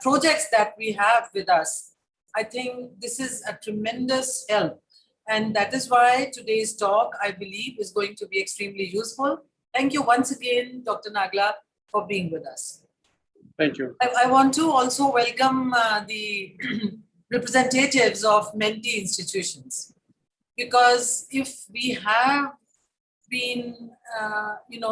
projects that we have with us, I think this is a tremendous help. And that is why today's talk, I believe, is going to be extremely useful. Thank you once again, Dr. Nagla, for being with us. Thank you. I want to also welcome the representatives of Mentee Institutions, because if we have been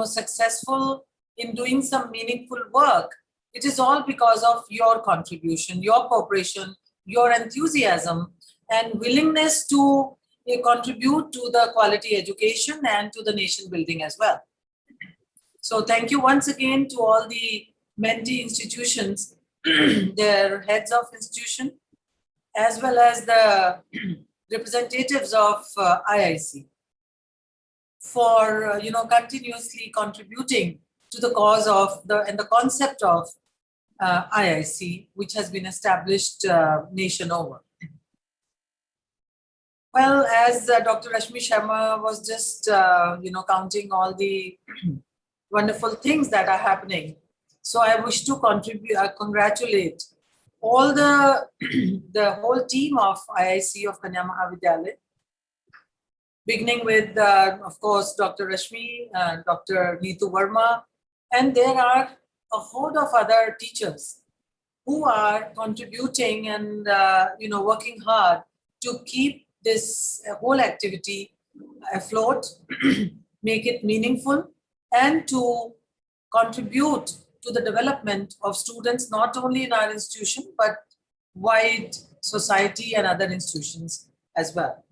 successful in doing some meaningful work, it is all because of your contribution, your cooperation, your enthusiasm and willingness to contribute to the quality education and to the nation building as well. So thank you once again to all the Mentee institutions, their heads of institution, as well as the representatives of IIC for continuously contributing to the cause of the concept of IIC, which has been established nation over. Well, as Dr. Rashmi Sharma was just counting all the wonderful things that are happening, so I wish to congratulate all the whole team of IIC of Kanya Mahavidyalaya, beginning with, of course, Dr. Rashmi, Dr. Neetu Verma, and there are a whole of other teachers who are contributing and working hard to keep this whole activity afloat, make it meaningful, and to contribute to the development of students, not only in our institution, but wide society and other institutions as well.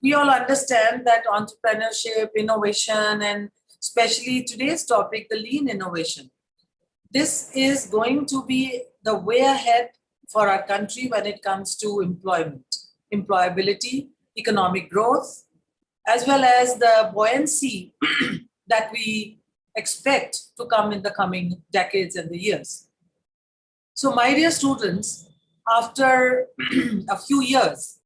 We all understand that entrepreneurship, innovation, and especially today's topic, the lean innovation, this is going to be the way ahead for our country when it comes to employment, employability, economic growth, as well as the buoyancy that we expect to come in the coming decades and the years. So my dear students, after a few years,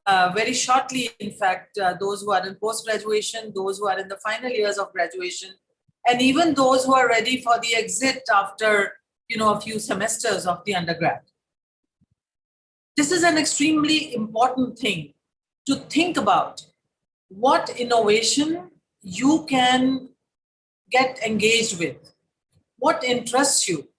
very shortly, in fact, those who are in post-graduation, those who are in the final years of graduation, and even those who are ready for the exit after a few semesters of the undergrad. This is an extremely important thing to think about. What innovation you can get engaged with, what interests you.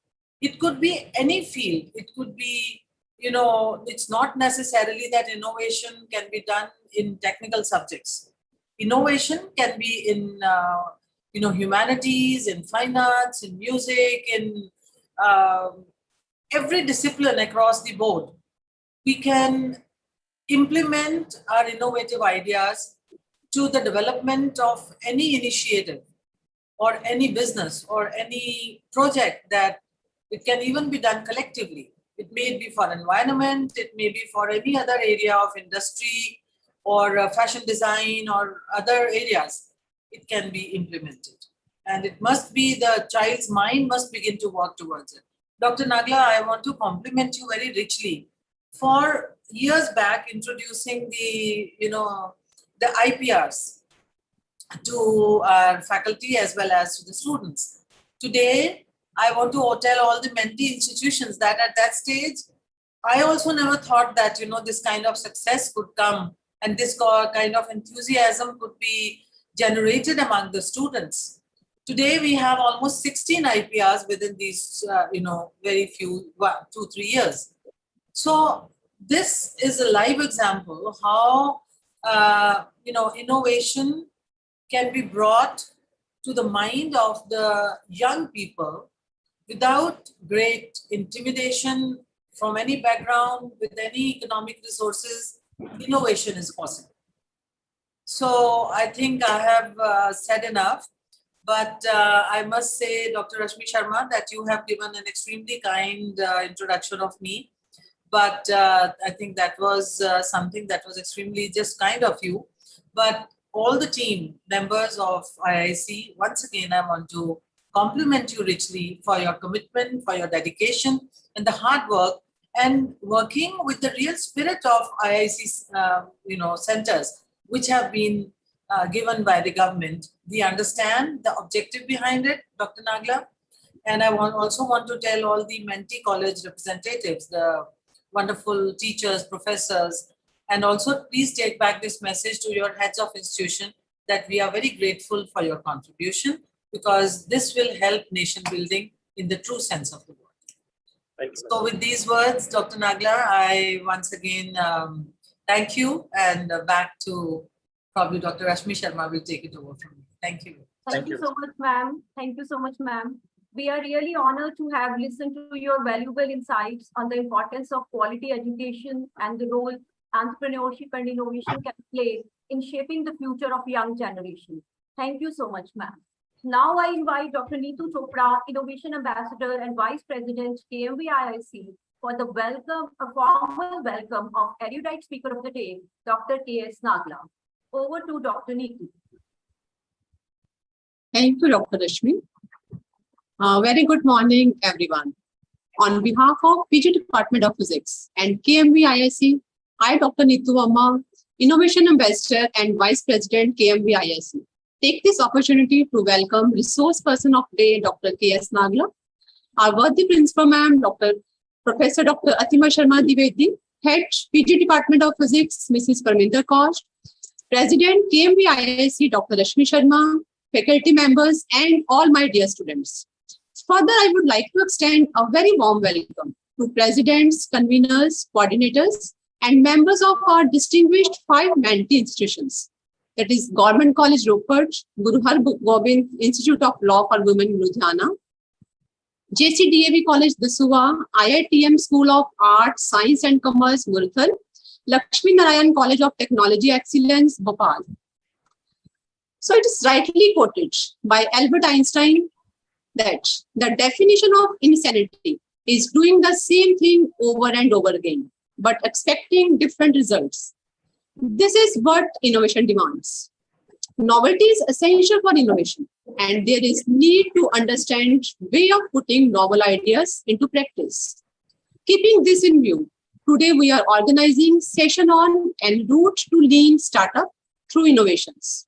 It could be any field. It could be, it's not necessarily that innovation can be done in technical subjects. Innovation can be in, humanities, in fine arts, in music, in every discipline across the board. We can implement our innovative ideas to the development of any initiative or any business or any project that it can even be done collectively. It may be for environment, it may be for any other area of industry or fashion design or other areas. It can be implemented. And it must be the child's mind must begin to work towards it. Dr. Nagla, I want to compliment you very richly for years back introducing the IPRs to our faculty as well as to the students. Today, I want to tell all the Mentee institutions that at that stage, I also never thought that, this kind of success could come and this kind of enthusiasm could be generated among the students. Today, we have almost 16 IPRs within these, very few, 2-3 years. So this is a live example of how, innovation can be brought to the mind of the young people without great intimidation from any background, with any economic resources. Innovation is possible. So I think I have said enough, but I must say, Dr. Rashmi Sharma, that you have given an extremely kind introduction of me. But I think that was something that was extremely just kind of you. But all the team members of IIC, once again, I want to compliment you richly for your commitment, for your dedication and the hard work and working with the real spirit of IIC's, centers, which have been given by the government. We understand the objective behind it, Dr. Nagla, And I also want to tell all the Mentee College representatives, the wonderful teachers, professors, and also please take back this message to your heads of institution that we are very grateful for your contribution, because this will help nation building in the true sense of the word. Thank you. So with these words, Dr. Nagla, I once again thank you, and back to probably Dr. Rashmi Sharma will take it over from me. Thank you. Thank you so much, ma'am. Thank you so much, ma'am. We are really honored to have listened to your valuable insights on the importance of quality education and the role entrepreneurship and innovation can play in shaping the future of young generation. Thank you so much, ma'am. Now I invite Dr. Neetu Chopra, Innovation Ambassador and Vice President, KMV-IIC, for the formal welcome of erudite speaker of the day, Dr. K.S. Nagla. Over to Dr. Neetu. Thank you, Dr. Rashmi. Very good morning, everyone. On behalf of PG Department of Physics and KMV-IIC, I, Dr. Neetu Verma, Innovation Ambassador and Vice President, KMV-IIC, take this opportunity to welcome Resource Person of Day, Dr. K.S. Nagla, our worthy Principal Ma'am, Professor Dr. Atima Sharma Dwivedi, Head PG Department of Physics, Mrs. Parminder Kaur, President, KMV-IIC, Dr. Rashmi Sharma, faculty members, and all my dear students. Further, I would like to extend a very warm welcome to presidents, conveners, coordinators, and members of our distinguished 5 Mentee institutions. That is Government College Ropar, Guru Har Gobind Institute of Law for Women, Ludhiana, JCDAV College, Dasuwa, IITM School of Arts, Science and Commerce, Murthal, Lakshmi Narayan College of Technology Excellence, Bhopal. So it is rightly quoted by Albert Einstein that the definition of insanity is doing the same thing over and over again, but expecting different results. This is what innovation demands. Novelty is essential for innovation, and there is need to understand way of putting novel ideas into practice. Keeping this in view, today we are organizing session on en route to lean startup through innovations.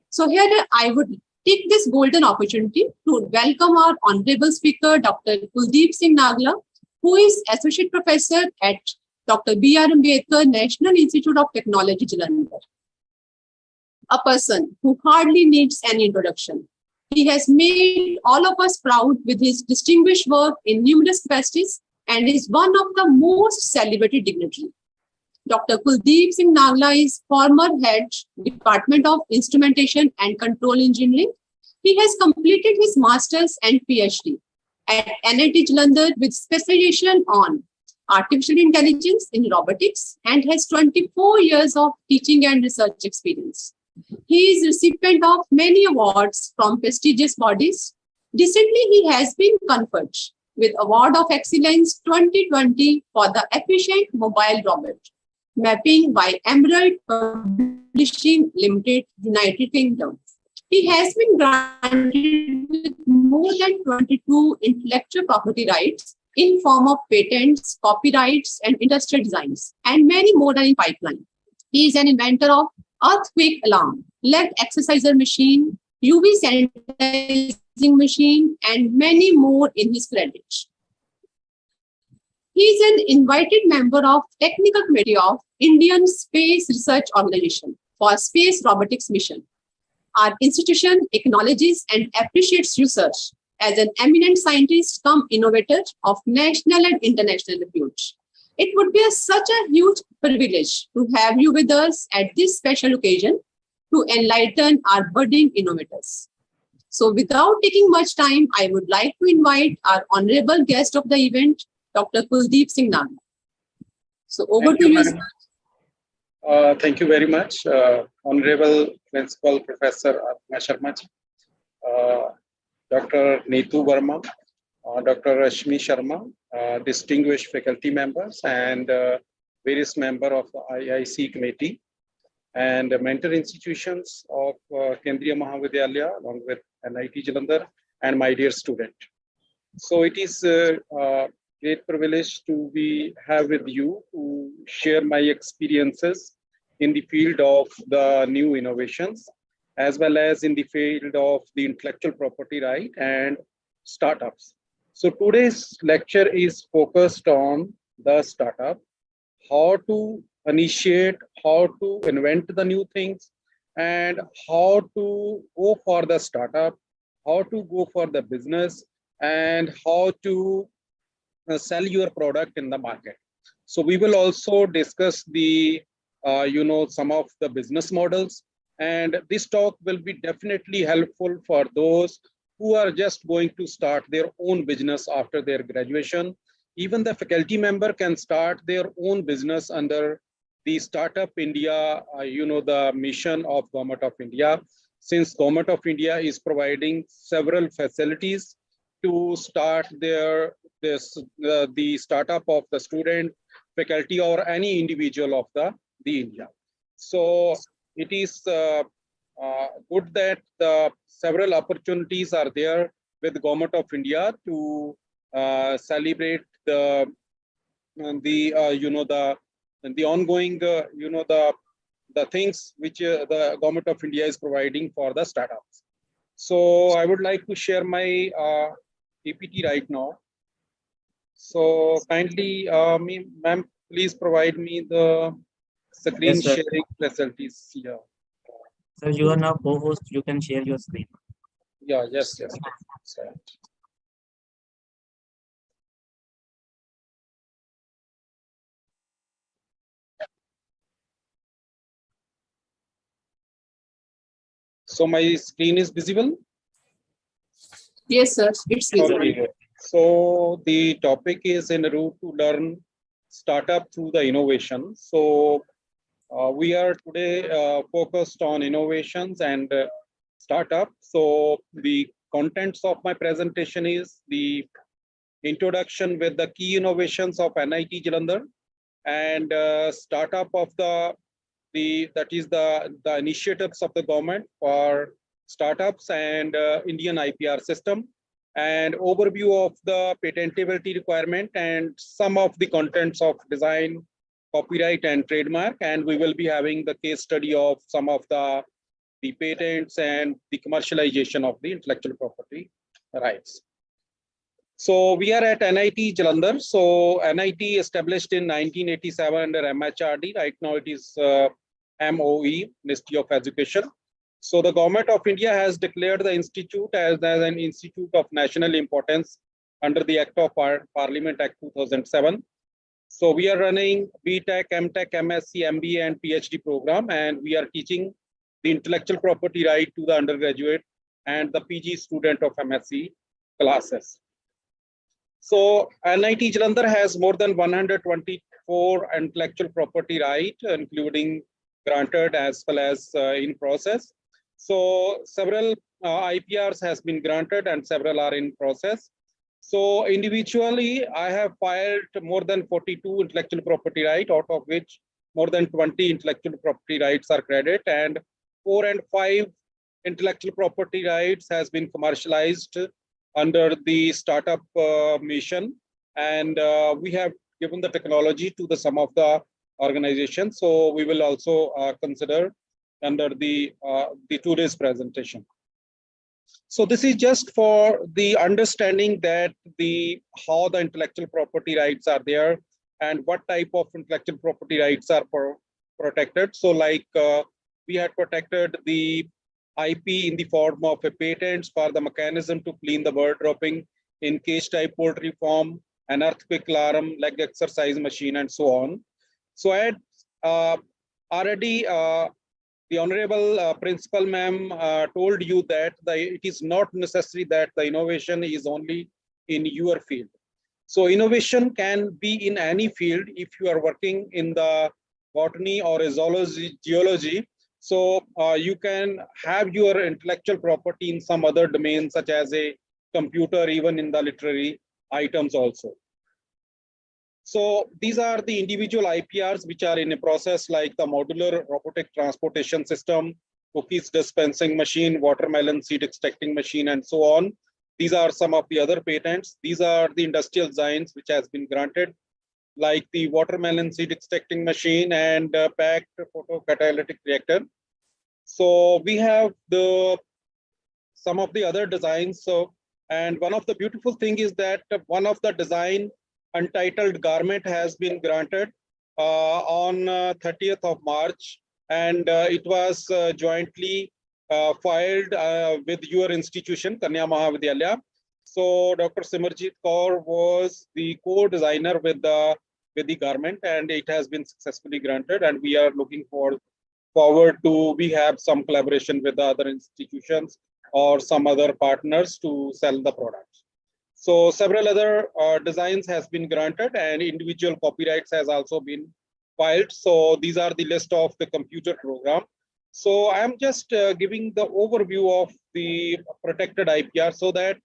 So here I would take this golden opportunity to welcome our honorable speaker, Dr. Kuldeep Singh Nagla, who is Associate Professor at Dr. B.R. Ambedkar National Institute of Technology, Jalandhar. A person who hardly needs any introduction. He has made all of us proud with his distinguished work in numerous capacities and is one of the most celebrated dignitaries. Dr. Kuldeep Singh Nagla is former head Department of Instrumentation and Control Engineering. He has completed his master's and PhD at NIT Jalandhar with specialization on artificial intelligence in robotics and has 24 years of teaching and research experience. He is recipient of many awards from prestigious bodies. Recently, he has been conferred with Award of Excellence 2020 for the Efficient Mobile Robot mapping by Emerald Publishing Limited, United Kingdom. He has been granted with more than 22 intellectual property rights in form of patents, copyrights, and industrial designs, and many more are in pipeline. He is an inventor of earthquake alarm, leg exerciser machine, UV sanitizing machine, and many more in his credit. He is an invited member of Technical Committee of Indian Space Research Organization for Space Robotics Mission. Our institution acknowledges and appreciates research as an eminent scientist come innovator of national and international repute. It would be such a huge privilege to have you with us at this special occasion to enlighten our budding innovators. So without taking much time, I would like to invite our honorable guest of the event, Dr. Kuldeep Singh Nagla. So over to you, sir. Thank you very much, Honorable Principal Professor Atima Sharma, Dr. Neetu Verma, Dr. Rashmi Sharma, distinguished faculty members, and various members of the IIC committee, and Mentee Institutions of Kendriya Mahavidyalaya, along with NIT Jalandhar, and my dear student. So it is a great privilege to have with you to share my experiences in the field of the new innovations, as well as in the field of the intellectual property right and startups. So today's lecture is focused on the startup, how to initiate, how to invent the new things, and how to go for the startup, how to go for the business, and how to sell your product in the market. So we will also discuss the, some of the business models, and this talk will be definitely helpful for those who are just going to start their own business after their graduation. Even the faculty member can start their own business under the Startup India, the mission of Government of India, since Government of India is providing several facilities to start the startup of the student, faculty, or any individual of the India. So it is good that the several opportunities are there with Government of India to celebrate the ongoing the things which the Government of India is providing for the startups. So I would like to share my PPT right now. So kindly, ma'am, please provide me the screen Yes, sir. sharing facilities here. So you are now co-host. You can share your screen. Yeah, yes. That's right. So my screen is visible? Yes, sir. It's visible. Okay. So the topic is en route to learn startup through the innovation. So we are today focused on innovations and startup. So the contents of my presentation is the introduction with the key innovations of NIT Jalandhar and startup of the initiatives of the government for startups and Indian IPR system, and overview of the patentability requirement and some of the contents of design, copyright, and trademark. And we will be having the case study of some of the patents and the commercialization of the intellectual property rights. So we are at NIT Jalandhar. So NIT established in 1987 under MHRD. Right now it is MOE, Ministry of Education. So the Government of India has declared the institute as an institute of national importance under the Act of Parliament Act 2007. So we are running BTech, MTech, MSc, MBA, and PhD program, and we are teaching the intellectual property right to the undergraduate and the PG student of MSc classes. So NIT Jalandhar has more than 124 intellectual property rights, including granted as well as in process. So several IPRs has been granted and several are in process. So individually, I have filed more than 42 intellectual property rights, out of which more than 20 intellectual property rights are credit, and 4 and 5 intellectual property rights has been commercialized under the startup mission. And we have given the technology to some of the organizations. So we will also consider under the today's presentation. So this is just for the understanding that how the intellectual property rights are there and what type of intellectual property rights are protected. So like we had protected the IP in the form of a patent for the mechanism to clean the bird dropping in cage type poultry farm, an earthquake alarm, leg exercise machine, and so on. So I had already the honorable principal ma'am told you that it is not necessary that the innovation is only in your field. So innovation can be in any field if you are working in the botany or zoology, geology. So you can have your intellectual property in some other domain, such as a computer, even in the literary items also. So these are the individual IPRs which are in a process, like the modular robotic transportation system, cookies dispensing machine, watermelon seed extracting machine, and so on. These are some of the other patents. These are the industrial designs which has been granted, like the watermelon seed extracting machine and packed photocatalytic reactor. So we have some of the other designs. So And one of the beautiful thing is that one of the design untitled garment has been granted on 30th of March, and it was jointly filed with your institution, Kanya Mahavidyalaya. So Dr. Simarjit Kaur was the co-designer with the garment, and it has been successfully granted. And we are looking forward to we have some collaboration with the other institutions or some other partners to sell the product. So several other designs has been granted, and individual copyrights has also been filed. So these are the list of the computer program. So I'm just giving the overview of the protected IPR so that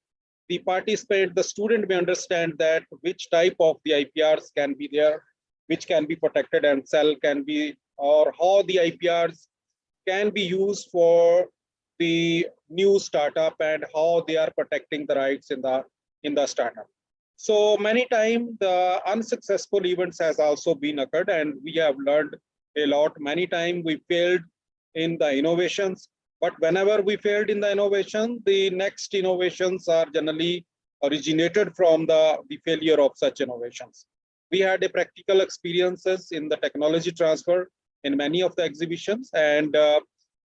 the participant, the student may understand that which type of the IPRs can be there, which can be protected and sell can be, or how the IPRs can be used for the new startup and how they are protecting the rights in the startup. So many times the unsuccessful events has also been occurred, and we have learned a lot. Many times we failed in the innovations, but whenever we failed in the innovation, the next innovations are generally originated from the failure of such innovations. We had a practical experiences in the technology transfer in many of the exhibitions, and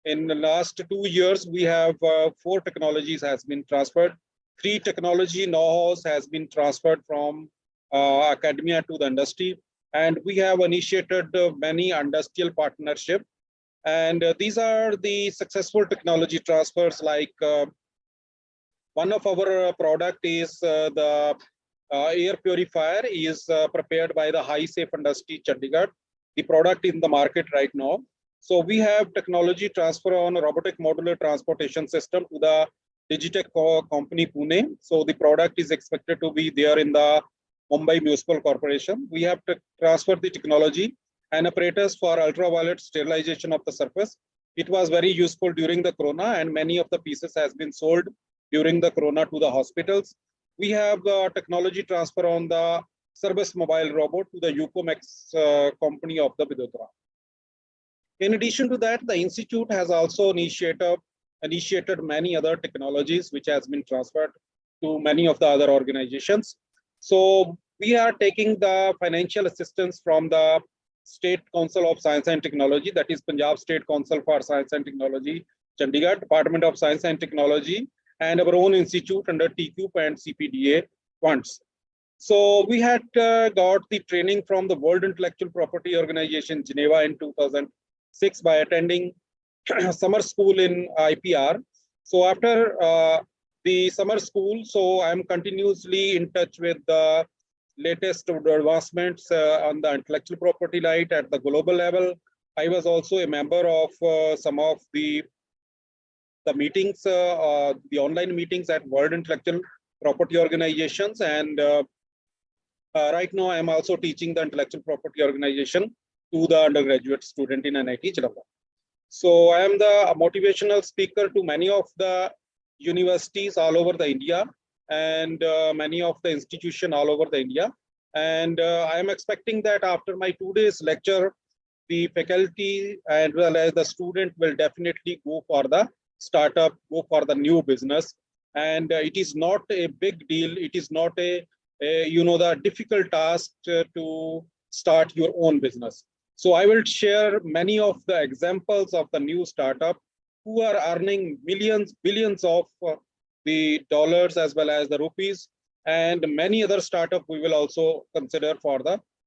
in the last 2 years, we have 4 technologies has been transferred. 3 technology know-hows has been transferred from academia to the industry, and we have initiated many industrial partnership. And these are the successful technology transfers. Like one of our product is the air purifier is prepared by the High Safe Industry Chandigarh. The product in the market right now. So we have technology transfer on a robotic modular transportation system to the Digitech company Pune. So the product is expected to be there in the Mumbai Municipal Corporation. We have to transfer the technology and apparatus for ultraviolet sterilization of the surface. It was very useful during the corona, and many of the pieces has been sold during the corona to the hospitals. We have technology transfer on the service mobile robot to the Ucomex company of the Vidodara. In addition to that, the institute has also initiated many other technologies which has been transferred to many of the other organizations. So we are taking the financial assistance from the State Council of Science and Technology, that is Punjab State Council for Science and Technology, Chandigarh, Department of Science and Technology, and our own institute under TCUP and CPDA funds. So we had got the training from the World Intellectual Property Organization, Geneva in 2006 by attending summer school in IPR. So after the summer school, so I'm continuously in touch with the latest advancements on the intellectual property right at the global level. I was also a member of some of the meetings, the online meetings at World Intellectual Property Organizations, and right now I am also teaching the intellectual property organization to the undergraduate student in NIT Jalandhar. So I am the motivational speaker to many of the universities all over the India, and many of the institutions all over the India. And I am expecting that after my 2 days lecture, the faculty as well as the student will definitely go for the startup, go for the new business. And it is not a big deal. It is not a the difficult task to start your own business. So I will share many of the examples of the new startup who are earning millions, billions of the dollars as well as the rupees, and many other startups we will also consider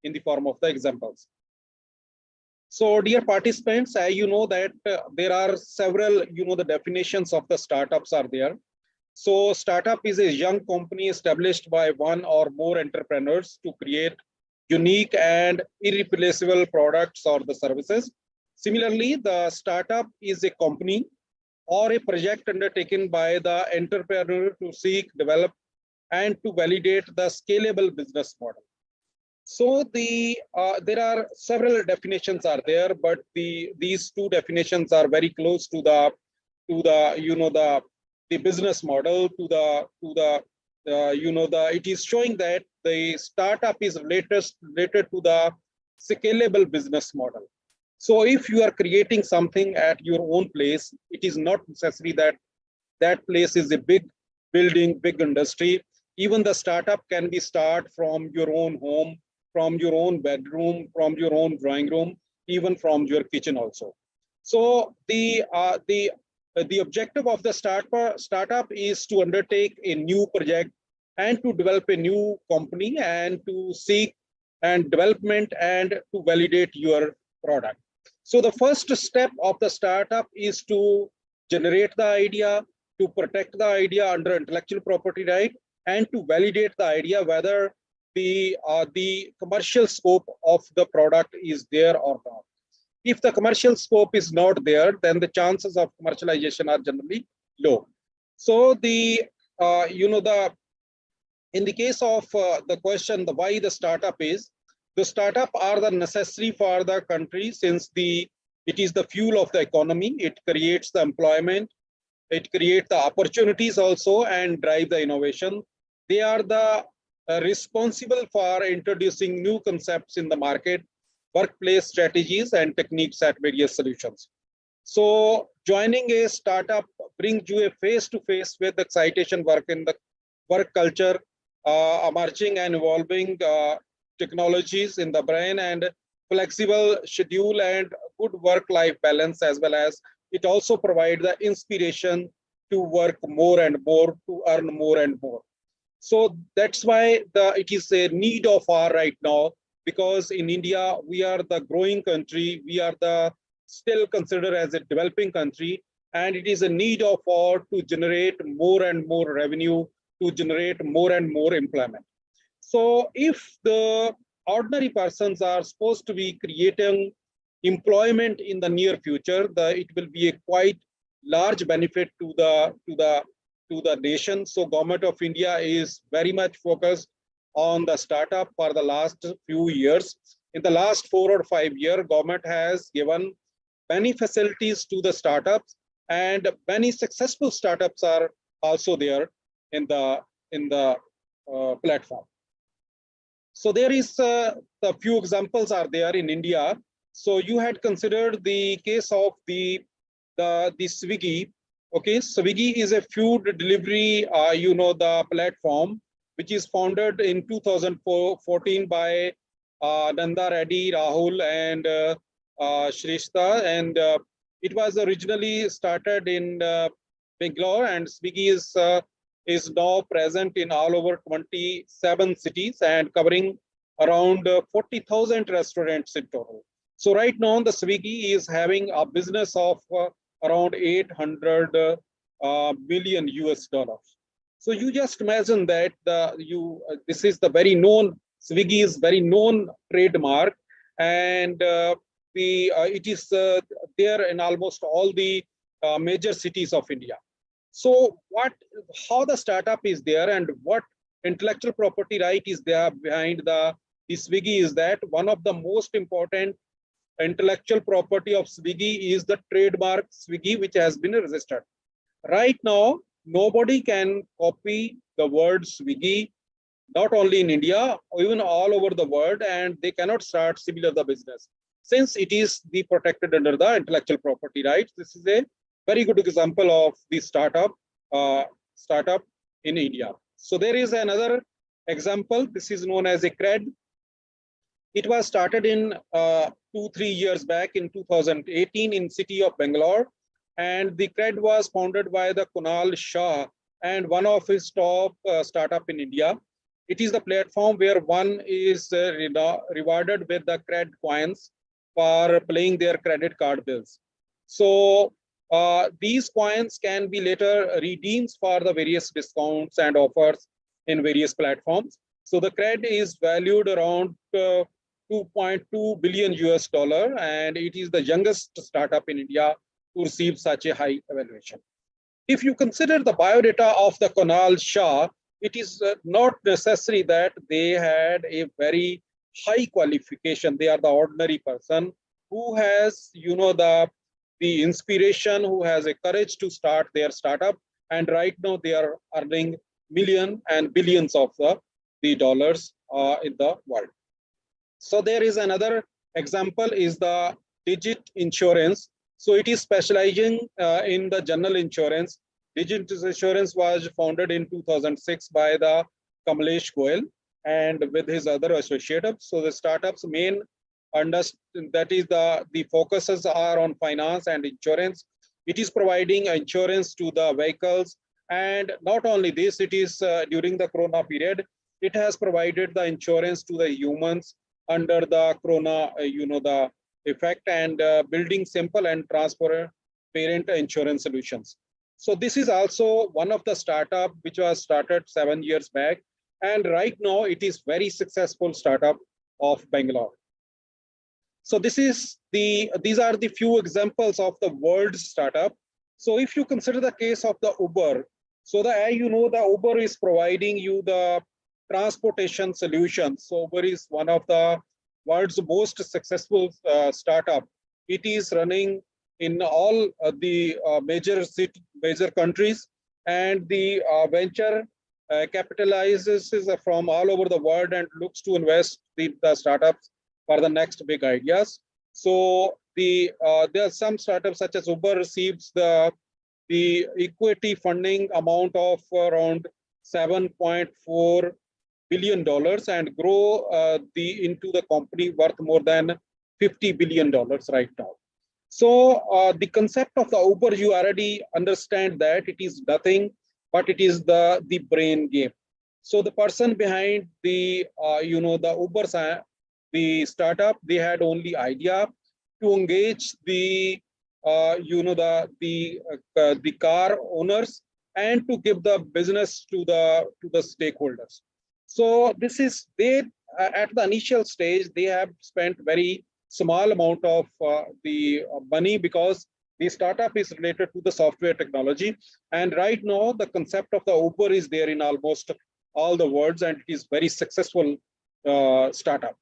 in the form of the examples. So dear participants, you know that there are several, the definitions of the startups are there. So startup is a young company established by one or more entrepreneurs to create unique and irreplaceable products or the services. Similarly, the startup is a company or a project undertaken by the entrepreneur to seek, develop, and to validate the scalable business model. So there are several definitions are there, but these 2 definitions are very close to the business model, it is showing that the startup is related to the scalable business model. So if you are creating something at your own place, it is not necessary that that place is a big building big industry. Even the startup can be start from your own home, from your own bedroom, from your own drawing room, even from your kitchen also. So the objective of the startup is to undertake a new project and to develop a new company and to seek and development and to validate your product. So the first step of the startup is to generate the idea, to protect the idea under intellectual property right, and to validate the idea whether the commercial scope of the product is there or not. If the commercial scope is not there, then the chances of commercialization are generally low. So in the case of the question, the why the startup is, the startup are the necessary for the country since it is the fuel of the economy. It creates the employment, it creates the opportunities also and drive the innovation. They are the responsible for introducing new concepts in the market, workplace strategies and techniques at various solutions. So joining a startup brings you a face-to-face with excitation work in the work culture, emerging and evolving technologies in the brain and flexible schedule and good work-life balance, as well as it also provides the inspiration to work more and more, to earn more and more. So that's why it is a need of our right now, because in India, we are the growing country, we are the still considered as a developing country, and it is a need of our to generate more and more revenue, to generate more and more employment. So if the ordinary persons are supposed to be creating employment in the near future, it will be a quite large benefit to the nation. So Government of India is very much focused on the startup for the last few years. In the last 4 or 5 years, government has given many facilities to the startups, and many successful startups are also there in the platform. So there is a few examples are there in India. So you had considered the case of the Swiggy. Okay, Swiggy is a food delivery, the platform, which is founded in 2014 by Nanda Reddy, Rahul, and Shrestha. And it was originally started in Bangalore, and Swiggy is now present in all over 27 cities and covering around 40,000 restaurants in total. So right now, the Swiggy is having a business of around 800 million US dollars. So you just imagine that this is the very known, Swiggy is very known trademark, and it is there in almost all the major cities of India. So how the startup is there and what intellectual property right is there behind the Swiggy is that one of the most important intellectual property of Swiggy is the trademark Swiggy, which has been registered. Right now, nobody can copy the word Swiggy, not only in India, even all over the world, and they cannot start similar the business since it is protected under the intellectual property rights. This is a very good example of the startup in India. So there is another example. This is known as a CRED. It was started in 2-3 years back in 2018 in city of Bangalore, and the CRED was founded by the Kunal Shah and one of his top startup in India. It is the platform where one is rewarded with the CRED coins for paying their credit card bills. So these coins can be later redeemed for the various discounts and offers in various platforms. So the CRED is valued around 2.2 billion US dollar, and it is the youngest startup in India to receive such a high evaluation. If you consider the biodata of the Kunal Shah, it is not necessary that they had a very high qualification. They are the ordinary person who has, the inspiration, who has a courage to start their startup, and right now they are earning millions and billions of the dollars in the world. So there is another example is the Digit Insurance. So it is specializing in the general insurance. Digit Insurance was founded in 2006 by the Kamlesh Goyal and with his other associates. So the startup's main that is the focuses are on finance and insurance. It is providing insurance to the vehicles, and not only this, it is during the Corona period, it has provided the insurance to the humans under the Corona, the effect, and building simple and transparent insurance solutions. So this is also one of the startup which was started 7 years back, and right now it is very successful startup of Bangalore. So these are the few examples of the world startup. So if you consider the case of the Uber, so the Uber is providing you the transportation solutions. So Uber is one of the world's most successful startup. It is running in all the major countries, and the venture capitalizes from all over the world and looks to invest the startups for the next big ideas. So there are some startups such as Uber receives the equity funding amount of around $7.4 billion and grow into the company worth more than $50 billion right now. So the concept of the Uber, you already understand that it is nothing, but it is the brain game. So the person behind the the Uber, the startup, they had only idea to engage the the car owners and to give the business to the stakeholders. So this is at the initial stage they have spent very small amount of the money because the startup is related to the software technology, and right now the concept of the Uber is there in almost all the worlds, and it is very successful startup.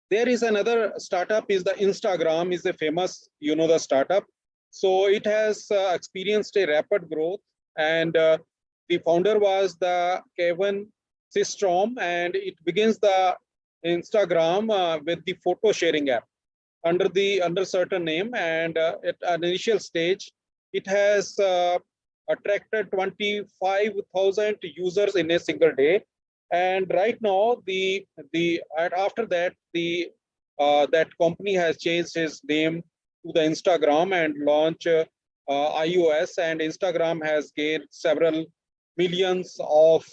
There is another startup is the Instagram is a famous the startup. So it has experienced a rapid growth, and the founder was the Kevin Systrom, and it begins the Instagram with the photo sharing app under certain name, and at an initial stage it has attracted 25,000 users in a single day, and right now after that that company has changed its name to the Instagram and launch iOS, and Instagram has gained several millions of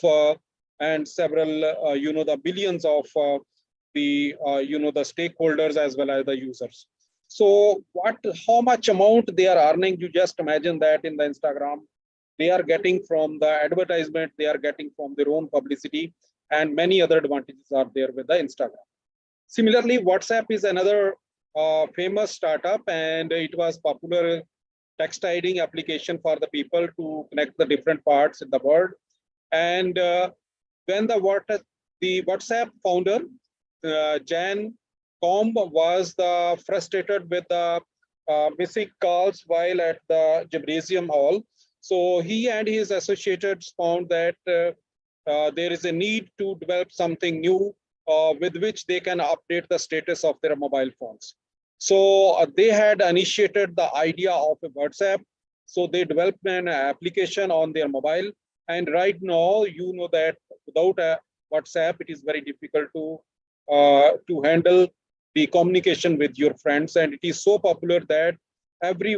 and several the billions of the the stakeholders as well as the users. So how much amount they are earning, you just imagine that in the Instagram they are getting from the advertisement, they are getting from their own publicity, and many other advantages are there with the Instagram. Similarly, WhatsApp is another famous startup, and it was popular text ID application for the people to connect the different parts in the world. And when the WhatsApp founder, Jan Comb, was frustrated with the missing calls while at the gymnasium hall. So he and his associates found that there is a need to develop something new with which they can update the status of their mobile phones. So they had initiated the idea of a WhatsApp. So they developed an application on their mobile. And right now, you know that without a WhatsApp, it is very difficult to handle the communication with your friends. And it is so popular that every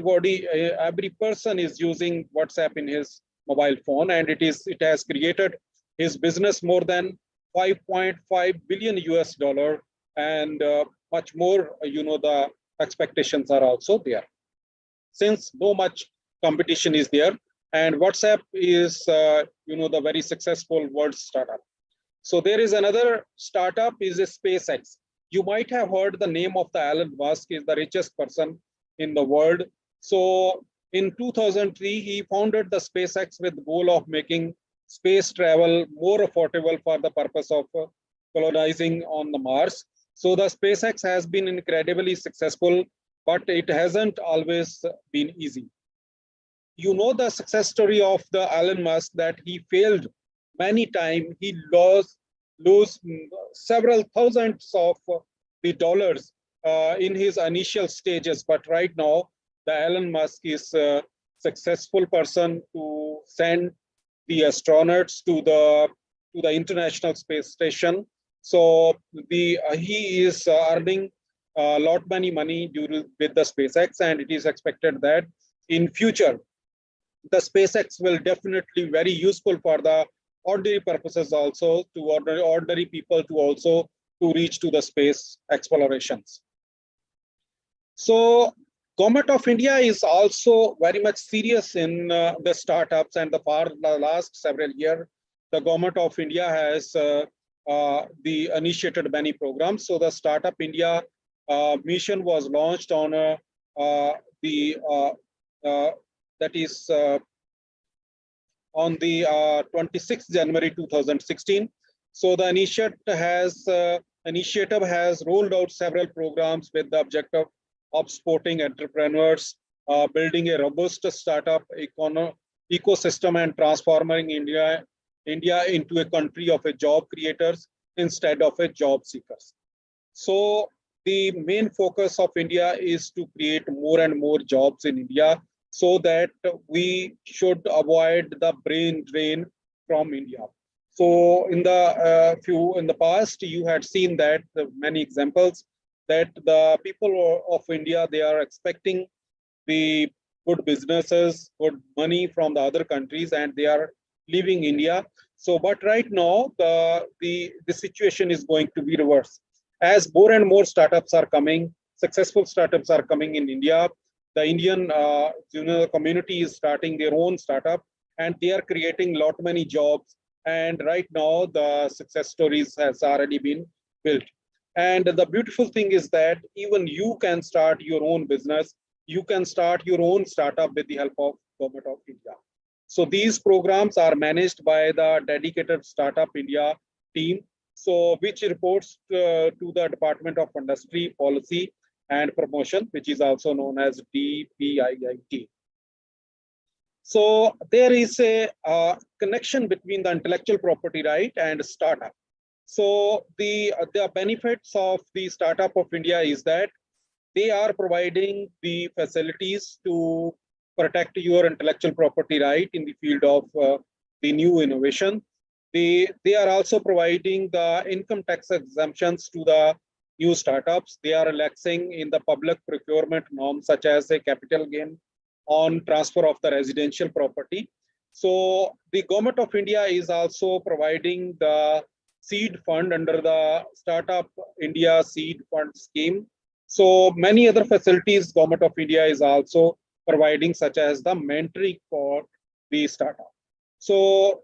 person is using WhatsApp in his mobile phone, and it has created his business more than $5.5 billion US, and much more. The expectations are also there, since no much competition is there, and WhatsApp is the very successful world startup. So there is another startup is a SpaceX. You might have heard the name of the Elon Musk, is the richest person in the world. So in 2003, he founded the SpaceX with the goal of making space travel more affordable for the purpose of colonizing on the Mars. So the SpaceX has been incredibly successful, but it hasn't always been easy. You know the success story of the Elon Musk, that he failed many times. He lost several thousands of the dollars in his initial stages, but right now the Elon Musk is successful person to send the astronauts to the International Space Station. So he is earning a lot many money with the SpaceX, and it is expected that in future the SpaceX will definitely very useful for the ordinary purposes, also to ordinary people to also to reach to the space explorations. So Government of India is also very much serious in the startups, and for the last several years, the Government of India has initiated many programs. So the Startup India mission was launched on that is on the 26th January 2016. So the initiative has rolled out several programs with the objective of supporting entrepreneurs, building a robust startup ecosystem, and transforming India into a country of a job creators instead of a job seekers. So the main focus of India is to create more and more jobs in India, so that we should avoid the brain drain from India. So in the past, you had seen that many examples that the people of India, they are expecting the good businesses, good money from the other countries, and they are leaving India. So, but right now, the situation is going to be reversed. As more and more startups are coming, successful startups are coming in India, the Indian community is starting their own startup, and they are creating lot many jobs. And right now, the success stories has already been built. And the beautiful thing is that even you can start your own business. You can start your own startup with the help of Government of India. So these programs are managed by the dedicated Startup India team, so which reports to the Department of Industry, Policy and Promotion, which is also known as DPIIT. So there is a connection between the intellectual property right and startup. So the benefits of the Startup of India is that they are providing the facilities to protect your intellectual property right in the field of the new innovation. They are also providing the income tax exemptions to the new startups. They are relaxing in the public procurement norms, such as a capital gain on transfer of the residential property. So the Government of India is also providing the seed fund under the Startup India Seed Fund scheme. So many other facilities Government of India is also providing, such as the mentoring for the startup. So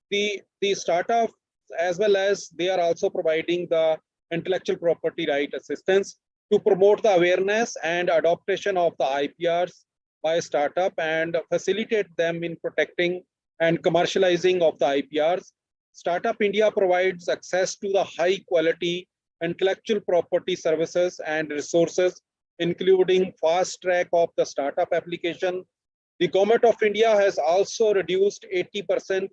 the startup, as well as they are also providing the intellectual property right assistance to promote the awareness and adoption of the IPRs by startup and facilitate them in protecting and commercializing of the IPRs. Startup India provides access to the high quality intellectual property services and resources, including fast track of the startup application. The Government of India has also reduced 80%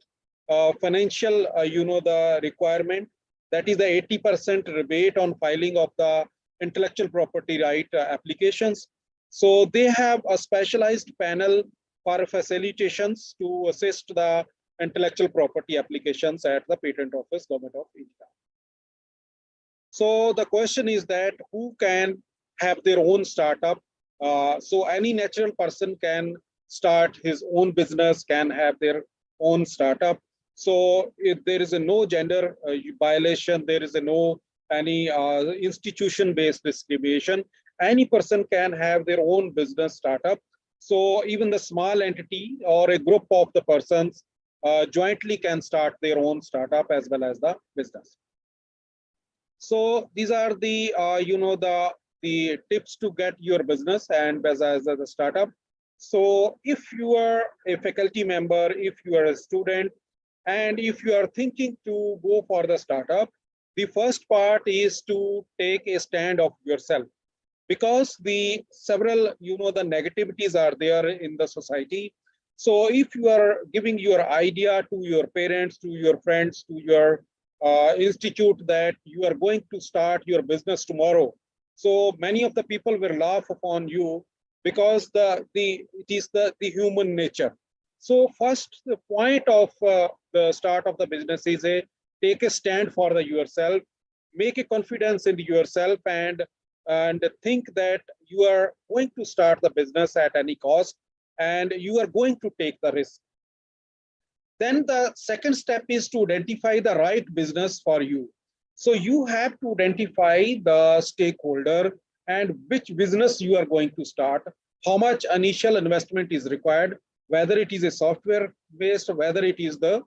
financial, the requirement, that is the 80% rebate on filing of the intellectual property right applications. So they have a specialized panel for facilitations to assist the intellectual property applications at the Patent Office, Government of India. So the question is that who can have their own startup? So any natural person can start his own business, can have their own startup. So if there is no gender violation, there is any institution-based discrimination, any person can have their own business startup. So even the small entity or a group of the persons jointly can start their own startup as well as the business. So these are the the tips to get your business and as a startup. So if you are a faculty member, if you are a student, and if you are thinking to go for the startup, the first part is to take a stand of yourself, because the several the negativities are there in the society. So if you are giving your idea to your parents, to your friends, to your institute that you are going to start your business tomorrow, so many of the people will laugh upon you because it is the human nature. So first, the point of the start of the business is take a stand for yourself, make a confidence in yourself, and think that you are going to start the business at any cost, and you are going to take the risk. Then the second step is to identify the right business for you. So you have to identify the stakeholder and which business you are going to start, how much initial investment is required, whether it is a software based, whether it is the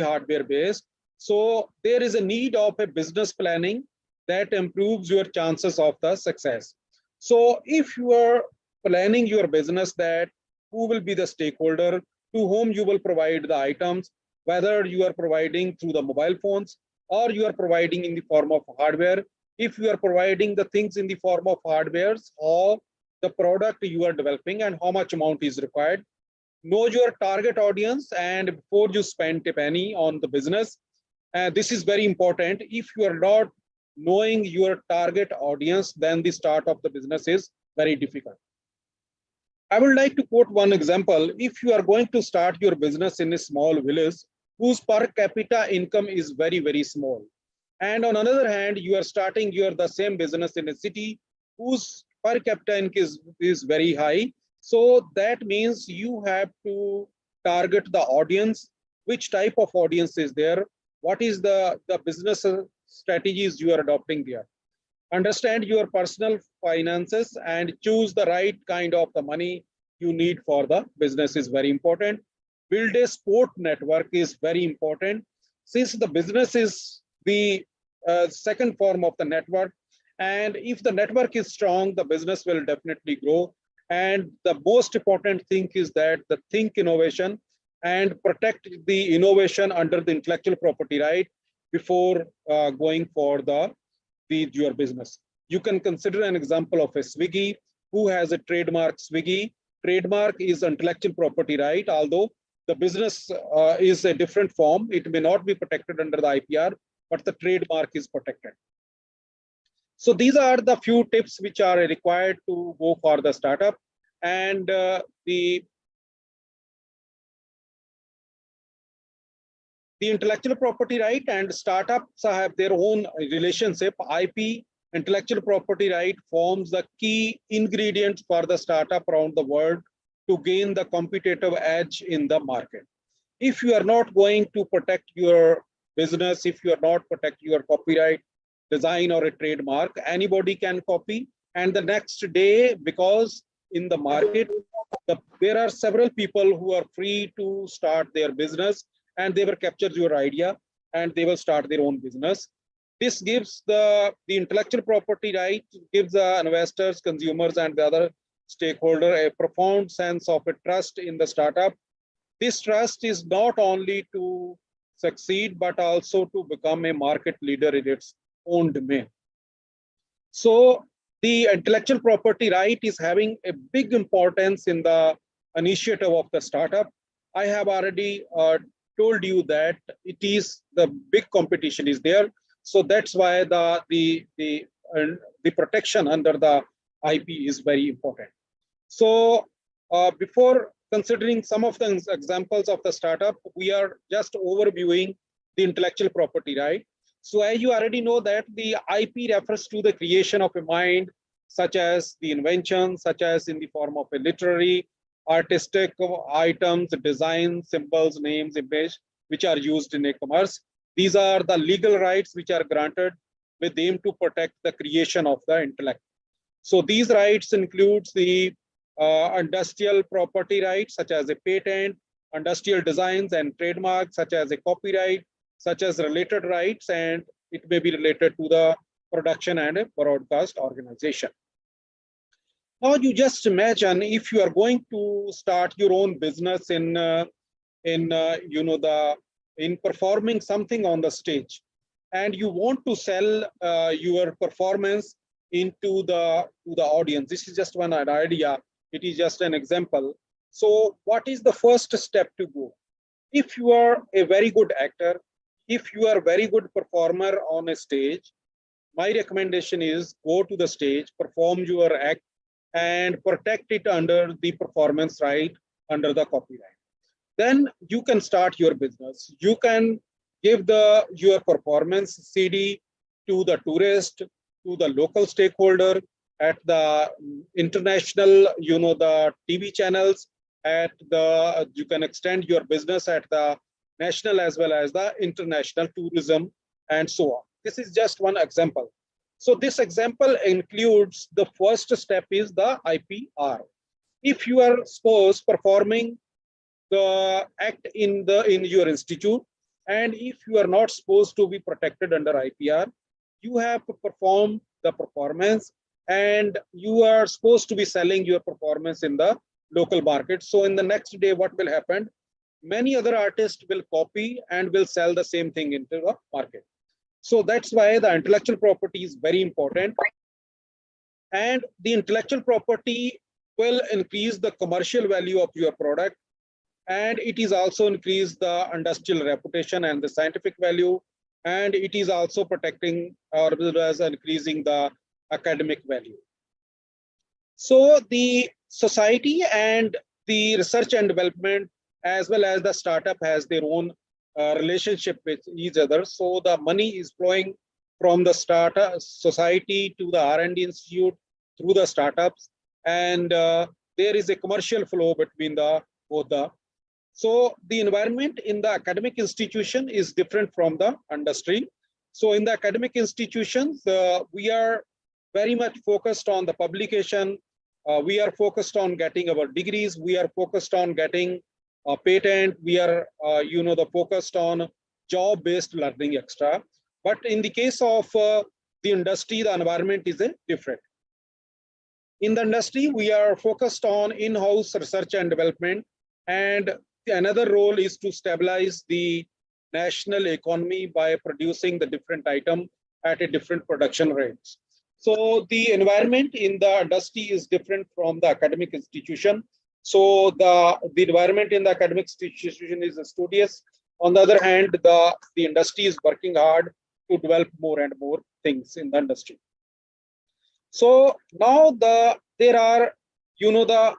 hardware based. So there is a need of a business planning that improves your chances of the success. So if you are planning your business, that who will be the stakeholder, to whom you will provide the items, whether you are providing through the mobile phones or you are providing in the form of hardware. If you are providing the things in the form of hardwares, or the product you are developing and how much amount is required. Know your target audience, and before you spend a penny on the business, this is very important. If you are not knowing your target audience, then the start of the business is very difficult. I would like to quote one example. If you are going to start your business in a small village whose per capita income is very, very small, and on another hand, you are starting the same business in a city whose per capita income is very high. So that means you have to target the audience, which type of audience is there, what is the business strategies you are adopting there. Understand your personal finances and choose the right kind of the money you need for the business is very important. Build a support network is very important, since the business is the second form of the network. And if the network is strong, the business will definitely grow. And the most important thing is that the think innovation and protect the innovation under the intellectual property right before going for your business. You can consider an example of a Swiggy who has a trademark Swiggy. Trademark is intellectual property right, although the business is a different form. It may not be protected under the IPR, but the trademark is protected. So these are the few tips which are required to go for the startup. And the intellectual property right and startups have their own relationship. IP, intellectual property right, forms the key ingredient for the startup around the world to gain the competitive edge in the market. If you are not going to protect your business, if you are not protect your copyright, design or a trademark, anybody can copy. And the next day, because in the market, there are several people who are free to start their business, and they will capture your idea and they will start their own business. This gives the intellectual property right, gives the investors, consumers, and the other stakeholder a profound sense of a trust in the startup. This trust is not only to succeed, but also to become a market leader in its own domain. So the intellectual property right is having a big importance in the initiative of the startup. I have already told you that it is the big competition is there. So that's why the protection under the IP is very important. So before considering some of the examples of the startup, we are just overviewing the intellectual property right. So as you already know that the IP refers to the creation of a mind, such as the invention, such as in the form of a literary, artistic items, designs, symbols, names, image, which are used in e-commerce. These are the legal rights which are granted with aim to protect the creation of the intellect. So these rights includes the industrial property rights, such as a patent, industrial designs and trademarks, such as a copyright, such as related rights, and it may be related to the production and a broadcast organization. Now you just imagine if you are going to start your own business in performing something on the stage, and you want to sell your performance into the audience. This is just one idea. It is just an example. So what is the first step to go? If you are a very good actor, if you are a very good performer on a stage, my recommendation is go to the stage, perform your act, and protect it under the performance right, under the copyright. Then you can start your business. You can give your performance CD to the tourist, to the local stakeholder, at the international, the TV channels, you can extend your business at the national as well as the international tourism and so on. This is just one example. So this example includes the first step is the IPR. If you are performing the act in your institute, and if you are not supposed to be protected under IPR, you have to perform the performance, and you are supposed to be selling your performance in the local market. So in the next day, what will happen? Many other artists will copy and will sell the same thing into the market. So that's why the intellectual property is very important. And the intellectual property will increase the commercial value of your product. And it is also increase the industrial reputation and the scientific value. And it is also protecting or as increasing the academic value. So the society and the research and development as well as the startup has their own relationship with each other. So the money is flowing from the startup society to the R&D institute through the startups, and there is a commercial flow between both the. So the environment in the academic institution is different from the industry. So in the academic institutions, we are very much focused on the publication. We are focused on getting our degrees. We are focused on getting a patent. We are, focused on job-based learning extra. But in the case of the industry, the environment is different. In the industry, we are focused on in-house research and development, and another role is to stabilize the national economy by producing the different item at a different production rates. So the environment in the industry is different from the academic institution. So the environment in the academic institution is studious. On the other hand, the industry is working hard to develop more and more things in the industry. So now there are, the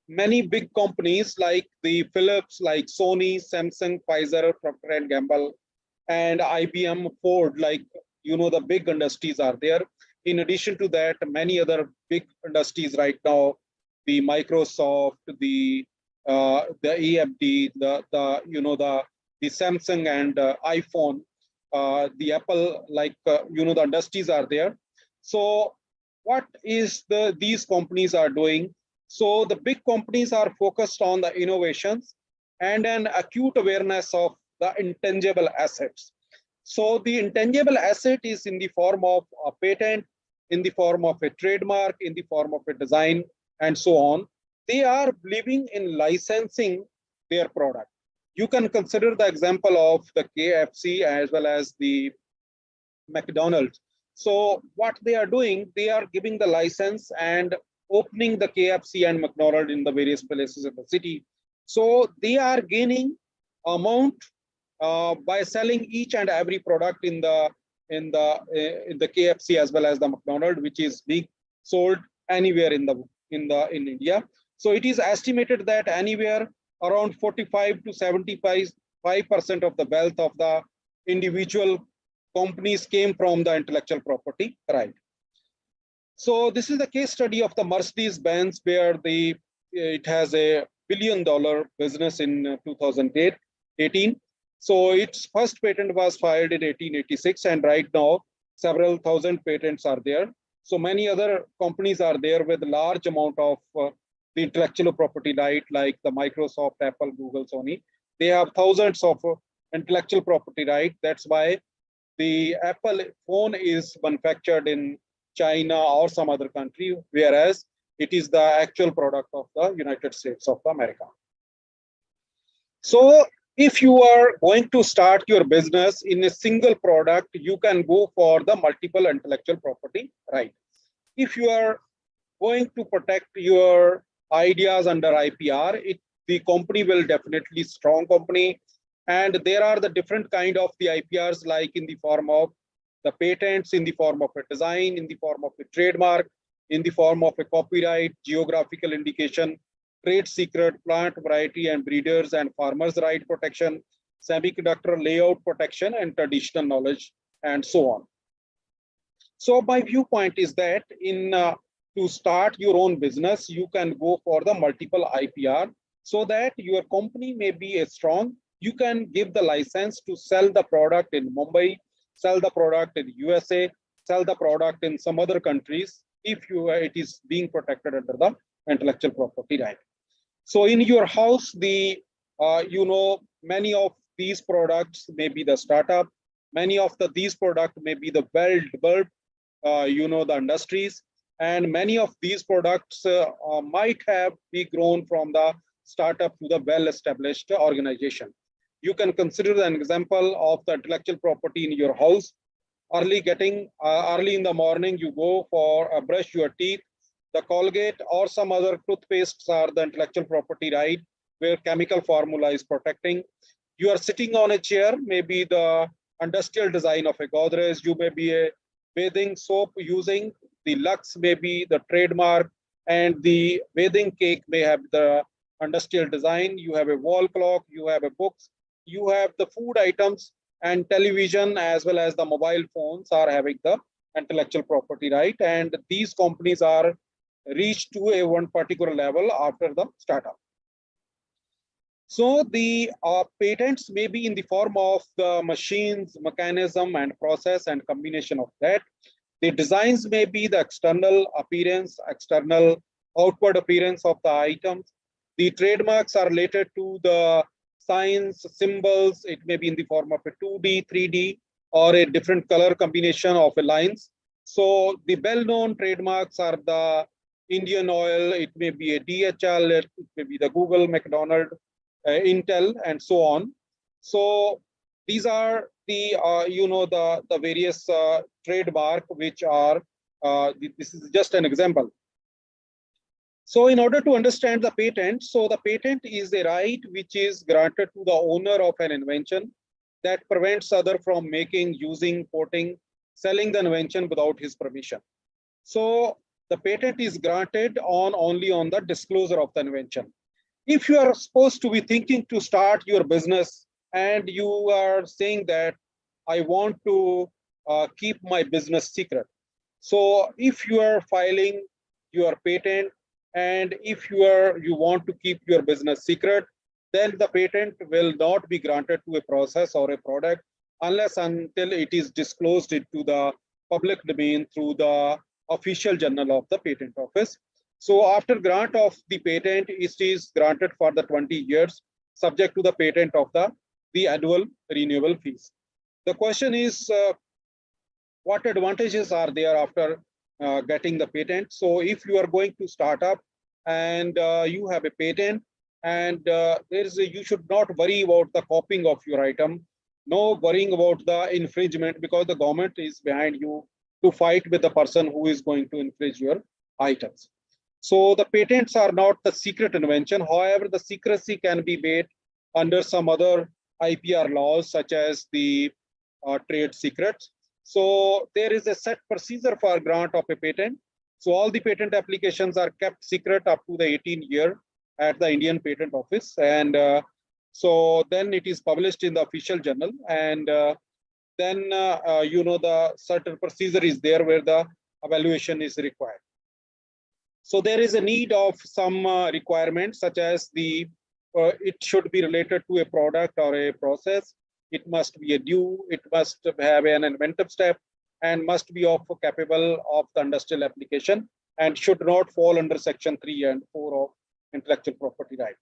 many big companies like the Philips, like Sony, Samsung, Pfizer, Procter & Gamble, and IBM, Ford, like, the big industries are there. In addition to that, many other big industries right now, the Microsoft, the AMD, the Samsung and iPhone, the Apple, like, the industries are there. So what is these companies are doing? So the big companies are focused on the innovations and an acute awareness of the intangible assets. So the intangible asset is in the form of a patent, in the form of a trademark, in the form of a design, and so on. They are believing in licensing their product. You can consider the example of the KFC as well as the McDonald's. So what they are doing, they are giving the license and opening the KFC and McDonald's in the various places in the city. So they are gaining amount by selling each and every product in the KFC as well as the McDonald's, which is being sold anywhere in India. So it is estimated that anywhere around 45 to 75% of the wealth of the individual companies came from the intellectual property right. So this is the case study of the Mercedes-Benz, where it has a $1 billion business in 2018. So its first patent was filed in 1886, and right now several thousand patents are there. So many other companies are there with large amount of the intellectual property right, like the Microsoft, Apple, Google, Sony. They have thousands of intellectual property right. That's why the Apple phone is manufactured in China or some other country, whereas it is the actual product of the United States of America. So if you are going to start your business in a single product, you can go for the multiple intellectual property right. If you are going to protect your ideas under IPR, the company will definitely strong company. And there are the different kind of the IPRs, like in the form of the patents, in the form of a design, in the form of a trademark, in the form of a copyright, geographical indication, trade secret, plant variety and breeders and farmers' right protection, semiconductor layout protection, and traditional knowledge, and so on. So my viewpoint is that to start your own business, you can go for the multiple IPR so that your company may be strong. You can give the license to sell the product in Mumbai, sell the product in USA, sell the product in some other countries if it is being protected under the intellectual property right. So in your house, many of these products may be the startup, many of these products may be the well-developed, the industries, and many of these products might have been grown from the startup to the well-established organization. You can consider an example of the intellectual property in your house. Early in the morning, you go for a brush your teeth. The Colgate or some other toothpastes are the intellectual property right, where chemical formula is protecting. You are sitting on a chair, maybe the industrial design of a Godrej. You may be a bathing soap using the Lux, may be the trademark, and the bathing cake may have the industrial design. You have a wall clock, you have a books, you have the food items, and television as well as the mobile phones are having the intellectual property right. And these companies are reached to a one particular level after the startup. So the patents may be in the form of the machines, mechanism, and process, and combination of that. The designs may be the external appearance, external outward appearance of the items. The trademarks are related to the signs, symbols. It may be in the form of a 2D, 3D, or a different color combination of a lines. So the well-known trademarks are the Indian Oil, it may be a DHL, it may be the Google, McDonald, Intel, and so on. So these are the the various trademark which are this is just an example. So in order to understand the patent, so the patent is a right which is granted to the owner of an invention that prevents other from making, using, porting, selling the invention without his permission. So the patent is granted only on the disclosure of the invention. If you are supposed to be thinking to start your business and you are saying that I want to keep my business secret. So if you are filing your patent and if you want to keep your business secret, then the patent will not be granted to a process or a product unless until it is disclosed into the public domain through the official journal of the patent office. So after grant of the patent, it is granted for the 20 years, subject to the patent of the annual renewal fees. The question is, what advantages are there after getting the patent? So if you are going to start up and you have a patent, and you should not worry about the copying of your item, no worrying about the infringement, because the government is behind you to fight with the person who is going to infringe your items. So the patents are not the secret invention. However, the secrecy can be made under some other IPR laws, such as the trade secrets. So there is a set procedure for grant of a patent. So all the patent applications are kept secret up to the 18th year at the Indian Patent Office. And so then it is published in the official journal. And then, the certain procedure is there where the evaluation is required. So there is a need of some requirements, such as it should be related to a product or a process. It must be a due, it must have an inventive step, and must be capable of the industrial application, and should not fall under section 3 and 4 of intellectual property right.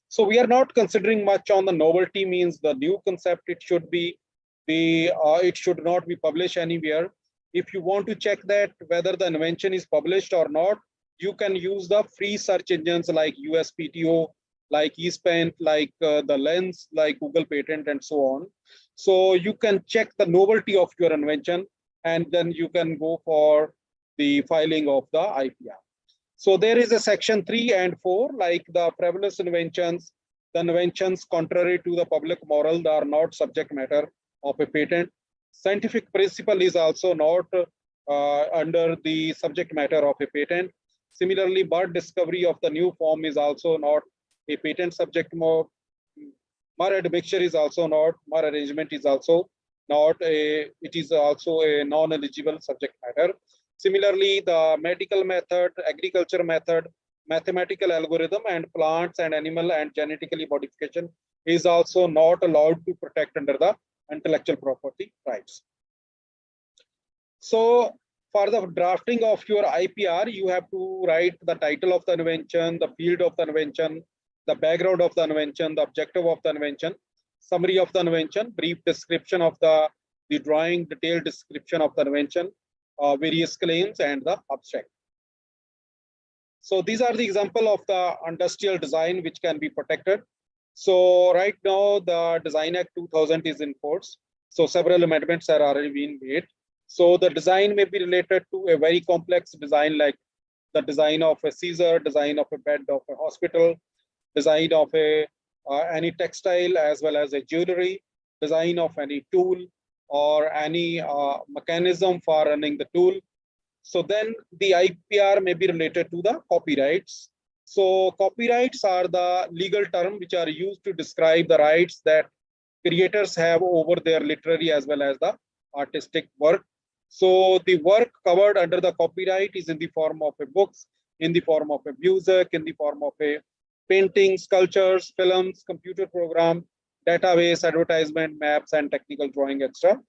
So we are not considering much on the novelty, means the new concept. It should be it should not be published anywhere. If you want to check that whether the invention is published or not, you can use the free search engines like USPTO, like eSpaint, like the Lens, like Google Patent, and so on. So you can check the novelty of your invention, and then you can go for the filing of the IPR. So there is a section 3 and 4, like the frivolous inventions, the inventions contrary to the public moral, they are not subject matter of a patent. Scientific principle is also not under the subject matter of a patent. Similarly, bird discovery of the new form is also not a patent subject. Mer admixture is also not, mer arrangement is also not a, it is also a non-eligible subject matter. Similarly, the medical method, agriculture method, mathematical algorithm, and plants and animal and genetically modification is also not allowed to protect under the intellectual property rights. So for the drafting of your IPR, you have to write the title of the invention, the field of the invention, the background of the invention, the objective of the invention, summary of the invention, brief description of the drawing, detailed description of the invention, various claims, and the abstract. So these are the example of the industrial design which can be protected. So right now the Design Act 2000 is in force. So several amendments are already being made. So the design may be related to a very complex design, like the design of a Caesar, design of a bed of a hospital, design of a any textile as well as a jewelry, design of any tool or any mechanism for running the tool. So then the IPR may be related to the copyrights. So copyrights are the legal term which are used to describe the rights that creators have over their literary as well as the artistic work. So the work covered under the copyright is in the form of a books, in the form of a music, in the form of a painting, sculptures, films, computer program, database, advertisement, maps, and technical drawing, etc.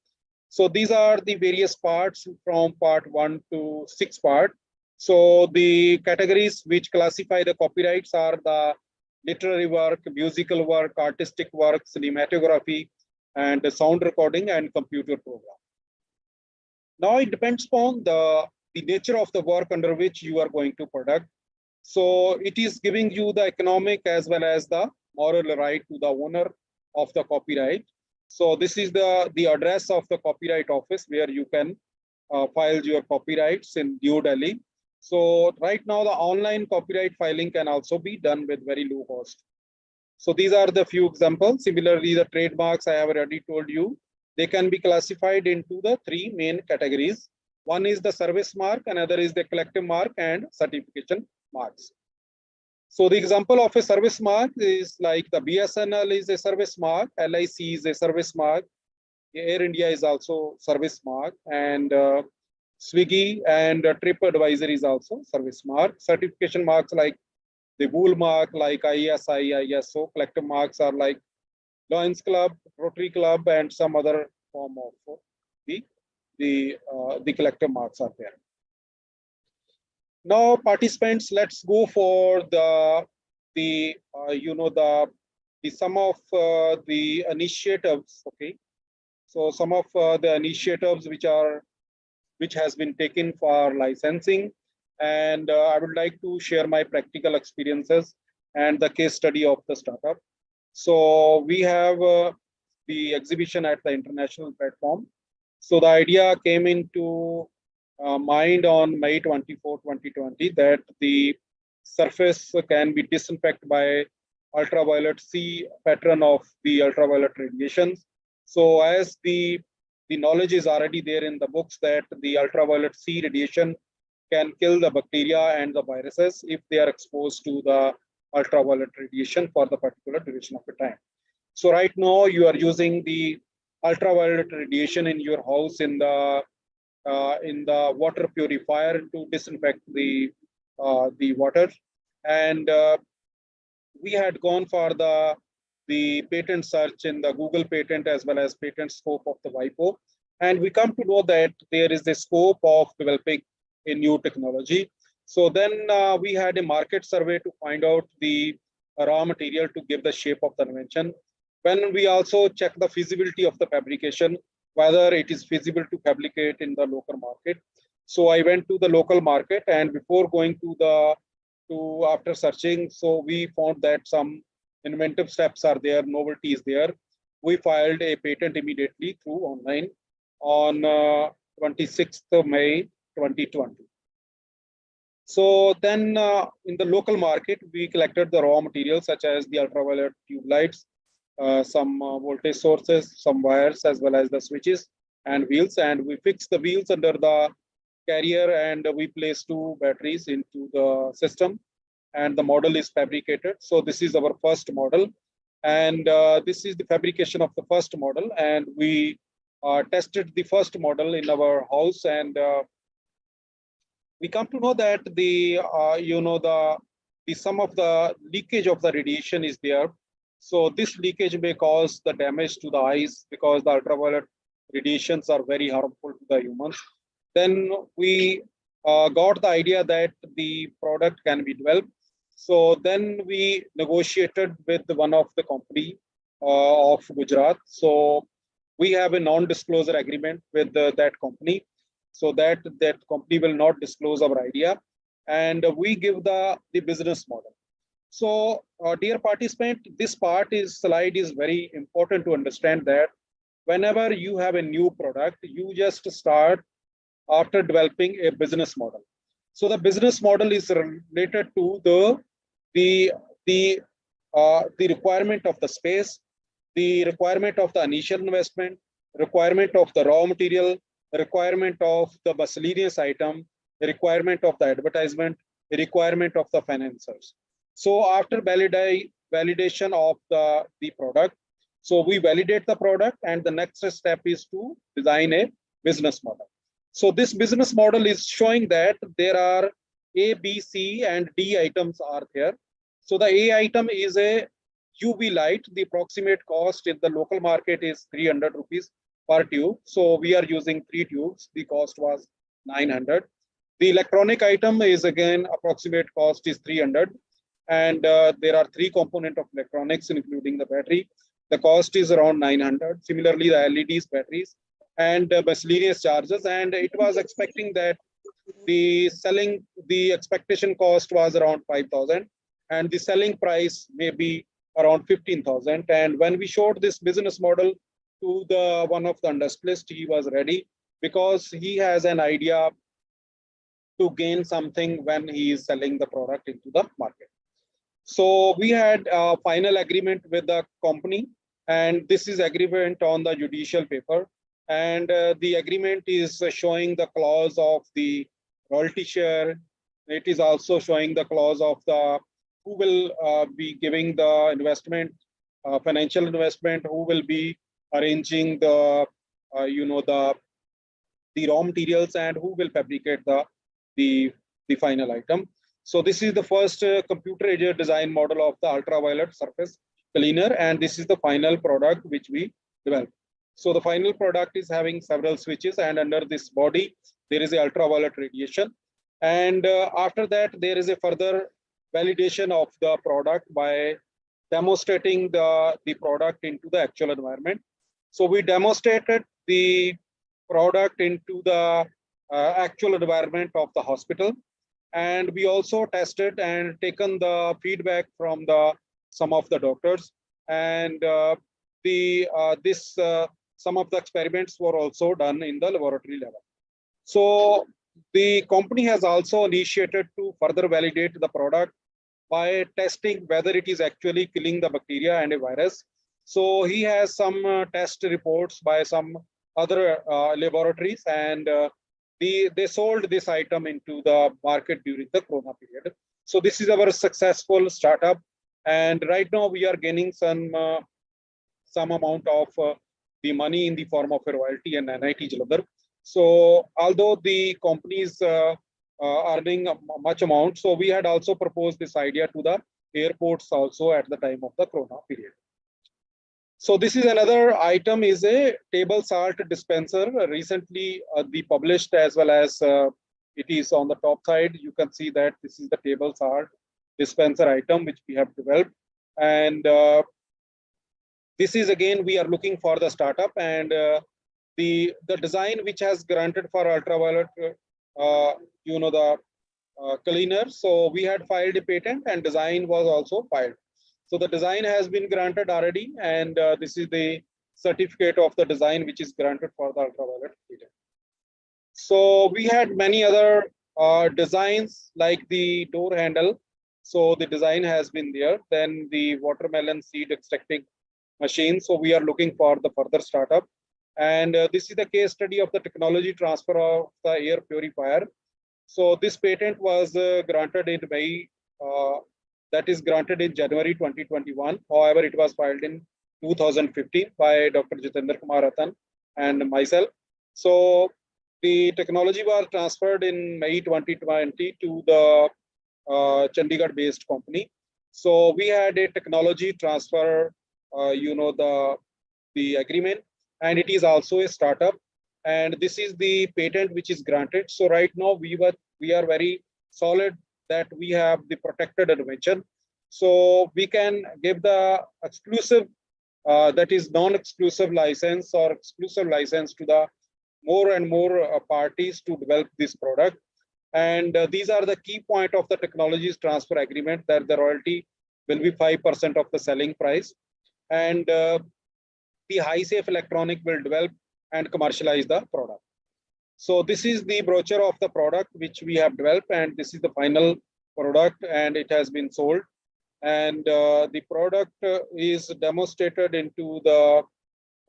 So these are the various parts from part 1 to 6 part. So the categories which classify the copyrights are the literary work, musical work, artistic work, cinematography, and sound recording and computer program. Now it depends upon the nature of the work under which you are going to product. So it is giving you the economic as well as the moral right to the owner of the copyright. So this is the address of the Copyright Office where you can file your copyrights in New Delhi. So right now the online copyright filing can also be done with very low cost. So these are the few examples. Similarly, the trademarks I have already told you, they can be classified into the 3 main categories. One is the service mark, another is the collective mark, and certification marks. So the example of a service mark is like the BSNL is a service mark, LIC is a service mark, Air India is also service mark, and Swiggy and TripAdvisor is also service mark. Certification marks like the Wool mark, like ISI, ISO. Collective marks are like Lions Club, Rotary Club, and some other form of the collective marks are there. Now, participants, let's go for the some of the initiatives. Okay, so some of the initiatives which has been taken for licensing, and I would like to share my practical experiences and the case study of the startup. So we have the exhibition at the international platform. So the idea came into mind on May 24, 2020, that the surface can be disinfected by ultraviolet C pattern of the ultraviolet radiations. So as the knowledge is already there in the books that the ultraviolet C radiation can kill the bacteria and the viruses if they are exposed to the ultraviolet radiation for the particular duration of the time. So right now you are using the ultraviolet radiation in your house in the water purifier to disinfect the water, and we had gone for the patent search in the Google patent as well as patent scope of the WIPO, and we come to know that there is a scope of developing a new technology. So then we had a market survey to find out the raw material to give the shape of the invention. When we also check the feasibility of the fabrication, whether it is feasible to fabricate in the local market. So I went to the local market, and before going to after searching, so we found that some inventive steps are there, novelty is there. We filed a patent immediately through online on 26th of May 2020. So then in the local market, we collected the raw materials such as the ultraviolet tube lights, some voltage sources, some wires, as well as the switches and wheels. And we fixed the wheels under the carrier and we place 2 batteries into the system, and the model is fabricated. So this is our first model, and this is the fabrication of the first model, and we tested the first model in our house, and we come to know that the some of the leakage of the radiation is there. So this leakage may cause the damage to the eyes because the ultraviolet radiations are very harmful to the humans. Then we got the idea that the product can be developed. So then we negotiated with one of the company of Gujarat. So we have a non-disclosure agreement with that company, so that company will not disclose our idea, and we give the business model. So dear participant, this slide is very important to understand that whenever you have a new product, you just start after developing a business model. So the business model is related to the requirement of the space, the requirement of the initial investment, requirement of the raw material, requirement of the miscellaneous item, the requirement of the advertisement, the requirement of the financiers. So after validation of the product, so we validate the product, and the next step is to design a business model. So this business model is showing that there are A, B, C, and D items are there. So the A item is a UV light. The approximate cost in the local market is 300 rupees per tube. So we are using 3 tubes. The cost was 900. The electronic item is again approximate cost is 300. And there are 3 components of electronics, including the battery. The cost is around 900. Similarly, the LEDs, batteries, and miscellaneous charges. And it was expecting that the expectation cost was around 5,000, and the selling price may be around 15,000. And when we showed this business model to the one of the industrialists, he was ready, because he has an idea to gain something when he is selling the product into the market. So we had a final agreement with the company, and this is agreement on the judicial paper. And the agreement is showing the clause of the royalty share. It is also showing the clause of the who will be giving the investment, financial investment, who will be arranging the the raw materials, and who will fabricate the final item. So this is the first computer-aided design model of the ultraviolet surface cleaner, and this is the final product which we developed. So the final product is having several switches, and under this body there is a ultraviolet radiation. And after that, there is a further validation of the product by demonstrating the product into the actual environment. So we demonstrated the product into the actual environment of the hospital, and we also tested and taken the feedback from some of the doctors, and some of the experiments were also done in the laboratory level. So the company has also initiated to further validate the product by testing whether it is actually killing the bacteria and a virus. So he has some test reports by some other laboratories, and they sold this item into the market during the Corona period. So this is our successful startup, and right now we are gaining some amount of the money in the form of a royalty and NIT Jalandhar. So although the company is earning much amount, so we had also proposed this idea to the airports also at the time of the Corona period. So this is another item, is a table salt dispenser, recently published, as well as it is on the top side. You can see that this is the table salt dispenser item which we have developed, and this is again we are looking for the startup, and the design which has granted for ultraviolet cleaner. So we had filed a patent, and design was also filed. So the design has been granted already, and this is the certificate of the design which is granted for the ultraviolet cleaner. So we had many other designs, like the door handle. So the design has been there. Then the watermelon seed extracting machine. So we are looking for the further startup. And this is the case study of the technology transfer of the air purifier. So this patent was granted in May, that is granted in January 2021. However, it was filed in 2015 by Dr. Jitendra Kumar Ratan and myself. So the technology was transferred in May 2020 to the Chandigarh-based company. So we had a technology transfer, the agreement, and it is also a startup. And this is the patent which is granted. So right now we are very solid that we have the protected invention. So we can give the exclusive, that is non-exclusive license or exclusive license to the more and more parties to develop this product. And these are the key point of the technologies transfer agreement, that the royalty will be 5% of the selling price. And the high-safe electronic will develop and commercialize the product. So this is the brochure of the product which we have developed, and this is the final product, and it has been sold. And the product is demonstrated into the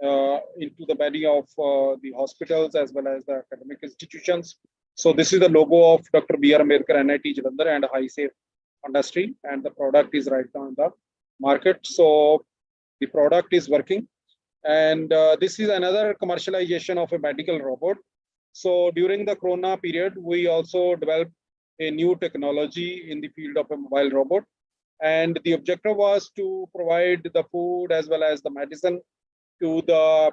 many of the hospitals as well as the academic institutions. So this is the logo of Dr. B.R. Ambedkar NIT Jalandhar and High Safe Industry, and the product is right now in the market. So the product is working. And this is another commercialization of a medical robot. So during the Corona period, we also developed a new technology in the field of a mobile robot. And the objective was to provide the food as well as the medicine to the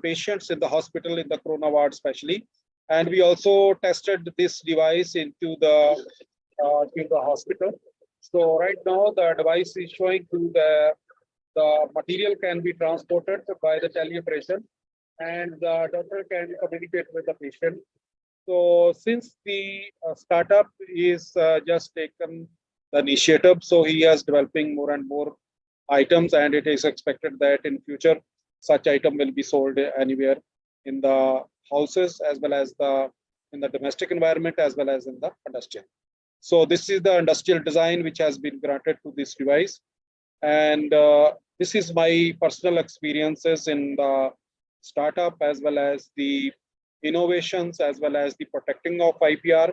patients in the hospital, in the Corona ward especially. And we also tested this device into the hospital. So right now the device is showing to the material can be transported by the teleoperation, and the doctor can communicate with the patient. So since the startup is just taken the initiative, so he is developing more and more items, and it is expected that in future such item will be sold anywhere in the houses as well as in the domestic environment as well as in the industrial. So this is the industrial design which has been granted to this device. And this is my personal experiences in the startup as well as the innovations as well as the protecting of IPR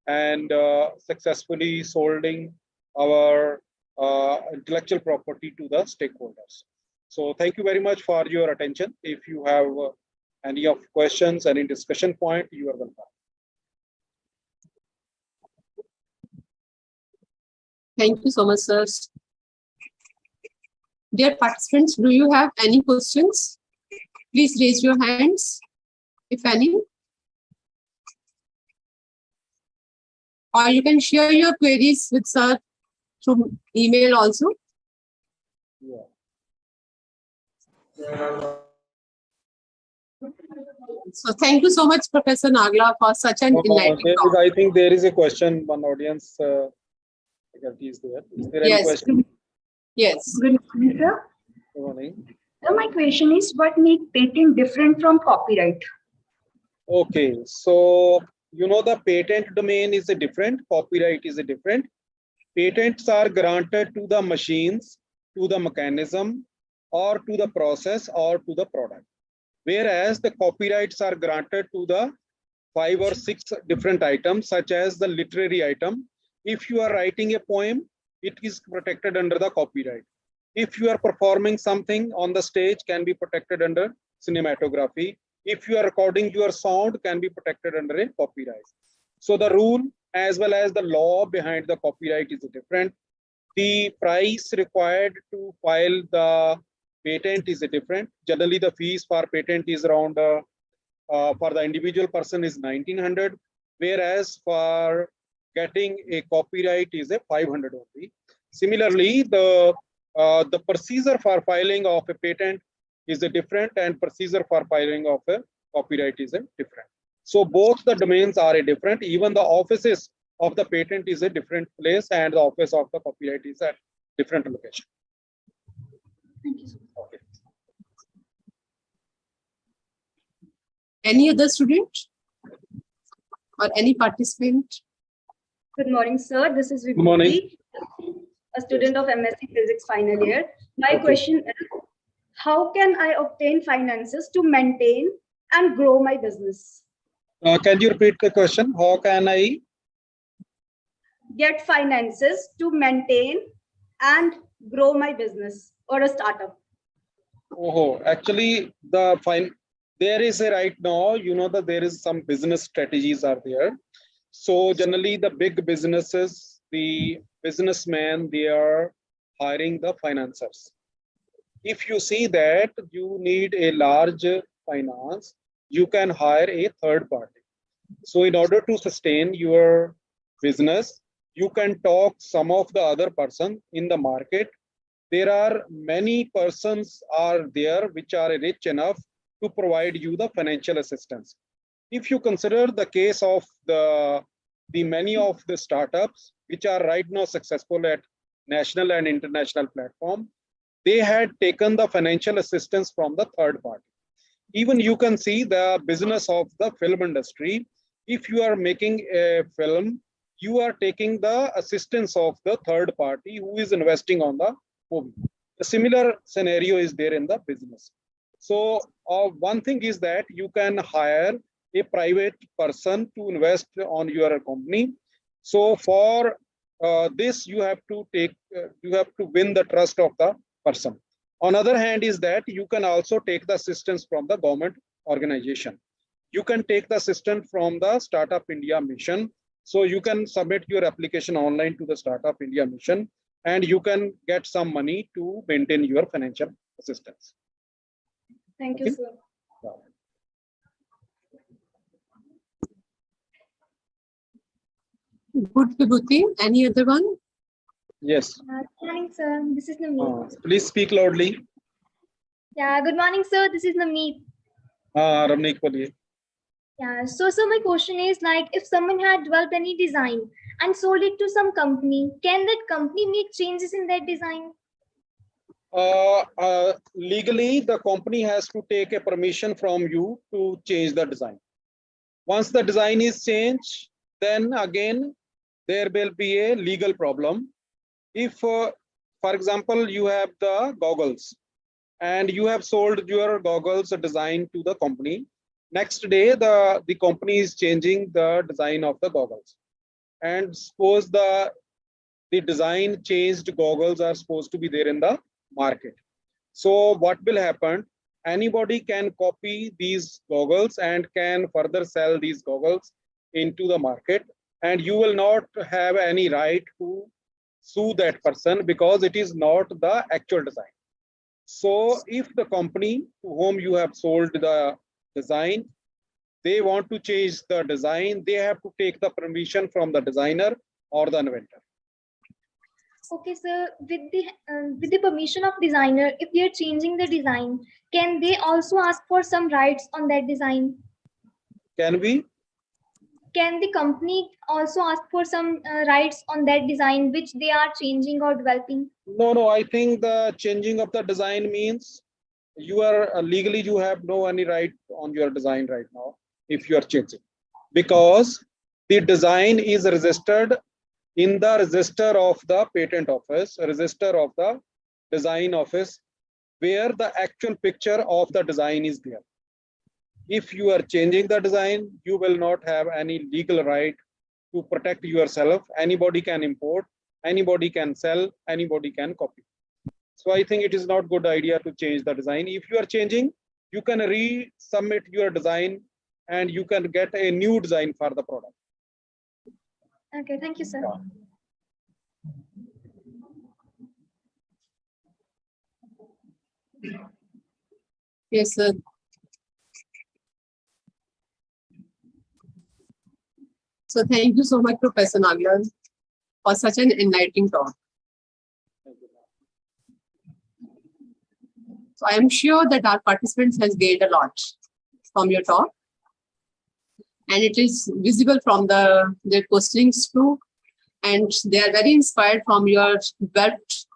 and successfully solding our intellectual property to the stakeholders. So thank you very much for your attention. If you have any of questions, any discussion point, you are welcome. Thank you so much, sir. Dear participants, do you have any questions? Please raise your hands, if any. Or you can share your queries with sir through email also. Yeah. So thank you so much, Professor Nagla, for such an enlightening talk. I think there is a question, one audience is there. Is there any question? Yes. Good morning, sir. Good morning. So my question is, what makes patent different from copyright? Okay, so the patent domain is a different, copyright is a different. Patents are granted to the machines, to the mechanism, or to the process, or to the product. Whereas the copyrights are granted to the 5 or 6 different items, such as the literary item. If you are writing a poem, it is protected under the copyright. If you are performing something on the stage, can be protected under cinematography. If you are recording your sound, can be protected under a copyright. So the rule as well as the law behind the copyright is different. The price required to file the patent is different. Generally, the fees for patent is around, for the individual person is 1900, whereas for getting a copyright is a 500 only. Similarly, the procedure for filing of a patent is a different, and procedure for filing of a copyright is a different. So both the domains are a different. Even the offices of the patent is a different place, and the office of the copyright is at different location. Thank you, sir. Okay. Any other student or any participant? Good morning, sir. This is Good morning. Vibhuti, a student of MSc Physics final year. My question is, how can I obtain finances to maintain and grow my business? Can you repeat the question? How can I? Get finances to maintain and grow my business or a startup. Oh, actually, there is a right now, you know that there is some business strategies are there. So generally the big businesses, the businessmen, they are hiring the financiers. If you see that you need a large finance, you can hire a third party. So in order to sustain your business, you can talk some of the other person in the market. There are many persons are there which are rich enough to provide you the financial assistance. If you consider the case of the many of the startups which are right now successful at national and international platform, they had taken the financial assistance from the third party. Even you can see the business of the film industry. If you are making a film, you are taking the assistance of the third party who is investing on the movie. A similar scenario is there in the business. So one thing is that you can hire a private person to invest on your company. So for this, you have to win the trust of the person. On other hand is that you can also take the assistance from the government organization. You can take the assistance from the Startup India mission. So you can submit your application online to the Startup India mission, and you can get some money to maintain your financial assistance. Thank you, sir. Good, Vibhuti. Any other one? Yes. Good morning, sir. This is Nameet. Please speak loudly. Yeah, good morning, sir. This is Nameet. Ramnik, boliye. Yeah, so my question is like, if someone had developed any design and sold it to some company, can that company make changes in that design? Legally, the company has to take a permission from you to change the design. Once the design is changed, then again, there will be a legal problem. If, for example, you have the goggles and you have sold your goggles design to the company, next day, the company is changing the design of the goggles. And suppose the design changed goggles are supposed to be there in the market. So what will happen? Anybody can copy these goggles and can further sell these goggles into the market, and you will not have any right to sue that person because it is not the actual design. So if the company to whom you have sold the design, they want to change the design, they have to take the permission from the designer or the inventor. Okay, sir, with the permission of designer, if they are changing the design, can they also ask for some rights on that design? Can we? Can the company also ask for some rights on that design which they are changing or developing? No, I think the changing of the design means you are legally, you have no any right on your design right now if you are changing, because the design is registered in the register of the patent office, register of the design office, where the actual picture of the design is there. If you are changing the design, you will not have any legal right to protect yourself. Anybody can import, anybody can sell, anybody can copy. So I think it is not good idea to change the design. If you are changing, you can resubmit your design and you can get a new design for the product. Okay, thank you, sir. Yes, sir. So thank you so much, Professor Nagial, for such an enlightening talk. So I am sure that our participants has gained a lot from your talk, and it is visible from their postings too, and they are very inspired from your built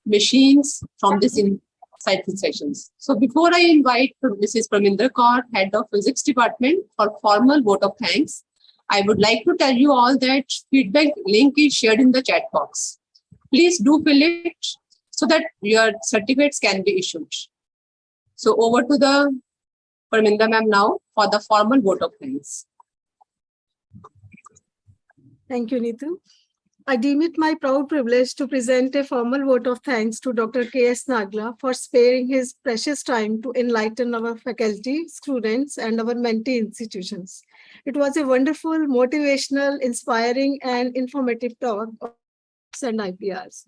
machines from this insightful sessions. So before I invite Mrs. Parminder Kaur, Head of Physics Department, for formal vote of thanks, I would like to tell you all that feedback link is shared in the chat box. Please do fill it so that your certificates can be issued. So over to the Parminda ma'am now for the formal vote of thanks. Thank you, Neetu. I deem it my proud privilege to present a formal vote of thanks to Dr. K.S. Nagla for sparing his precious time to enlighten our faculty, students, and our Mentee institutions. It was a wonderful, motivational, inspiring, and informative talk on and IPRs.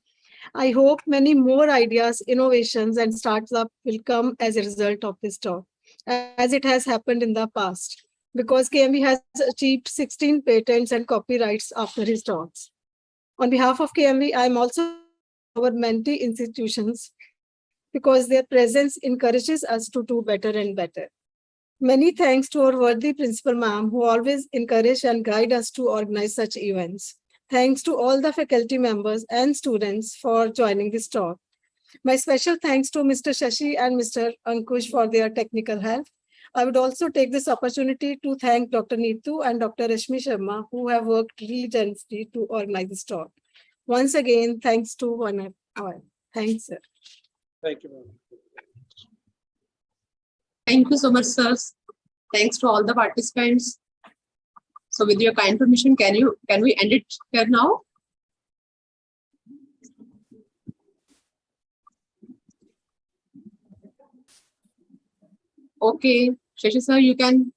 I hope many more ideas, innovations, and startups will come as a result of this talk, as it has happened in the past, because KMV has achieved 16 patents and copyrights after his talks. On behalf of KMV, I am also our Mentee institutions because their presence encourages us to do better and better. Many thanks to our worthy principal ma'am who always encourage and guide us to organize such events. Thanks to all the faculty members and students for joining this talk. My special thanks to Mr. Shashi and Mr. Ankush for their technical help. I would also take this opportunity to thank Dr. Neetu and Dr. Rashmi Sharma who have worked diligently to organize this talk. Once again, thanks to one and all. Thanks, sir. Thank you, ma'am. Thank you so much, sirs. Thanks to all the participants. So with your kind permission, can we end it here now? Okay, Shashi sir, you can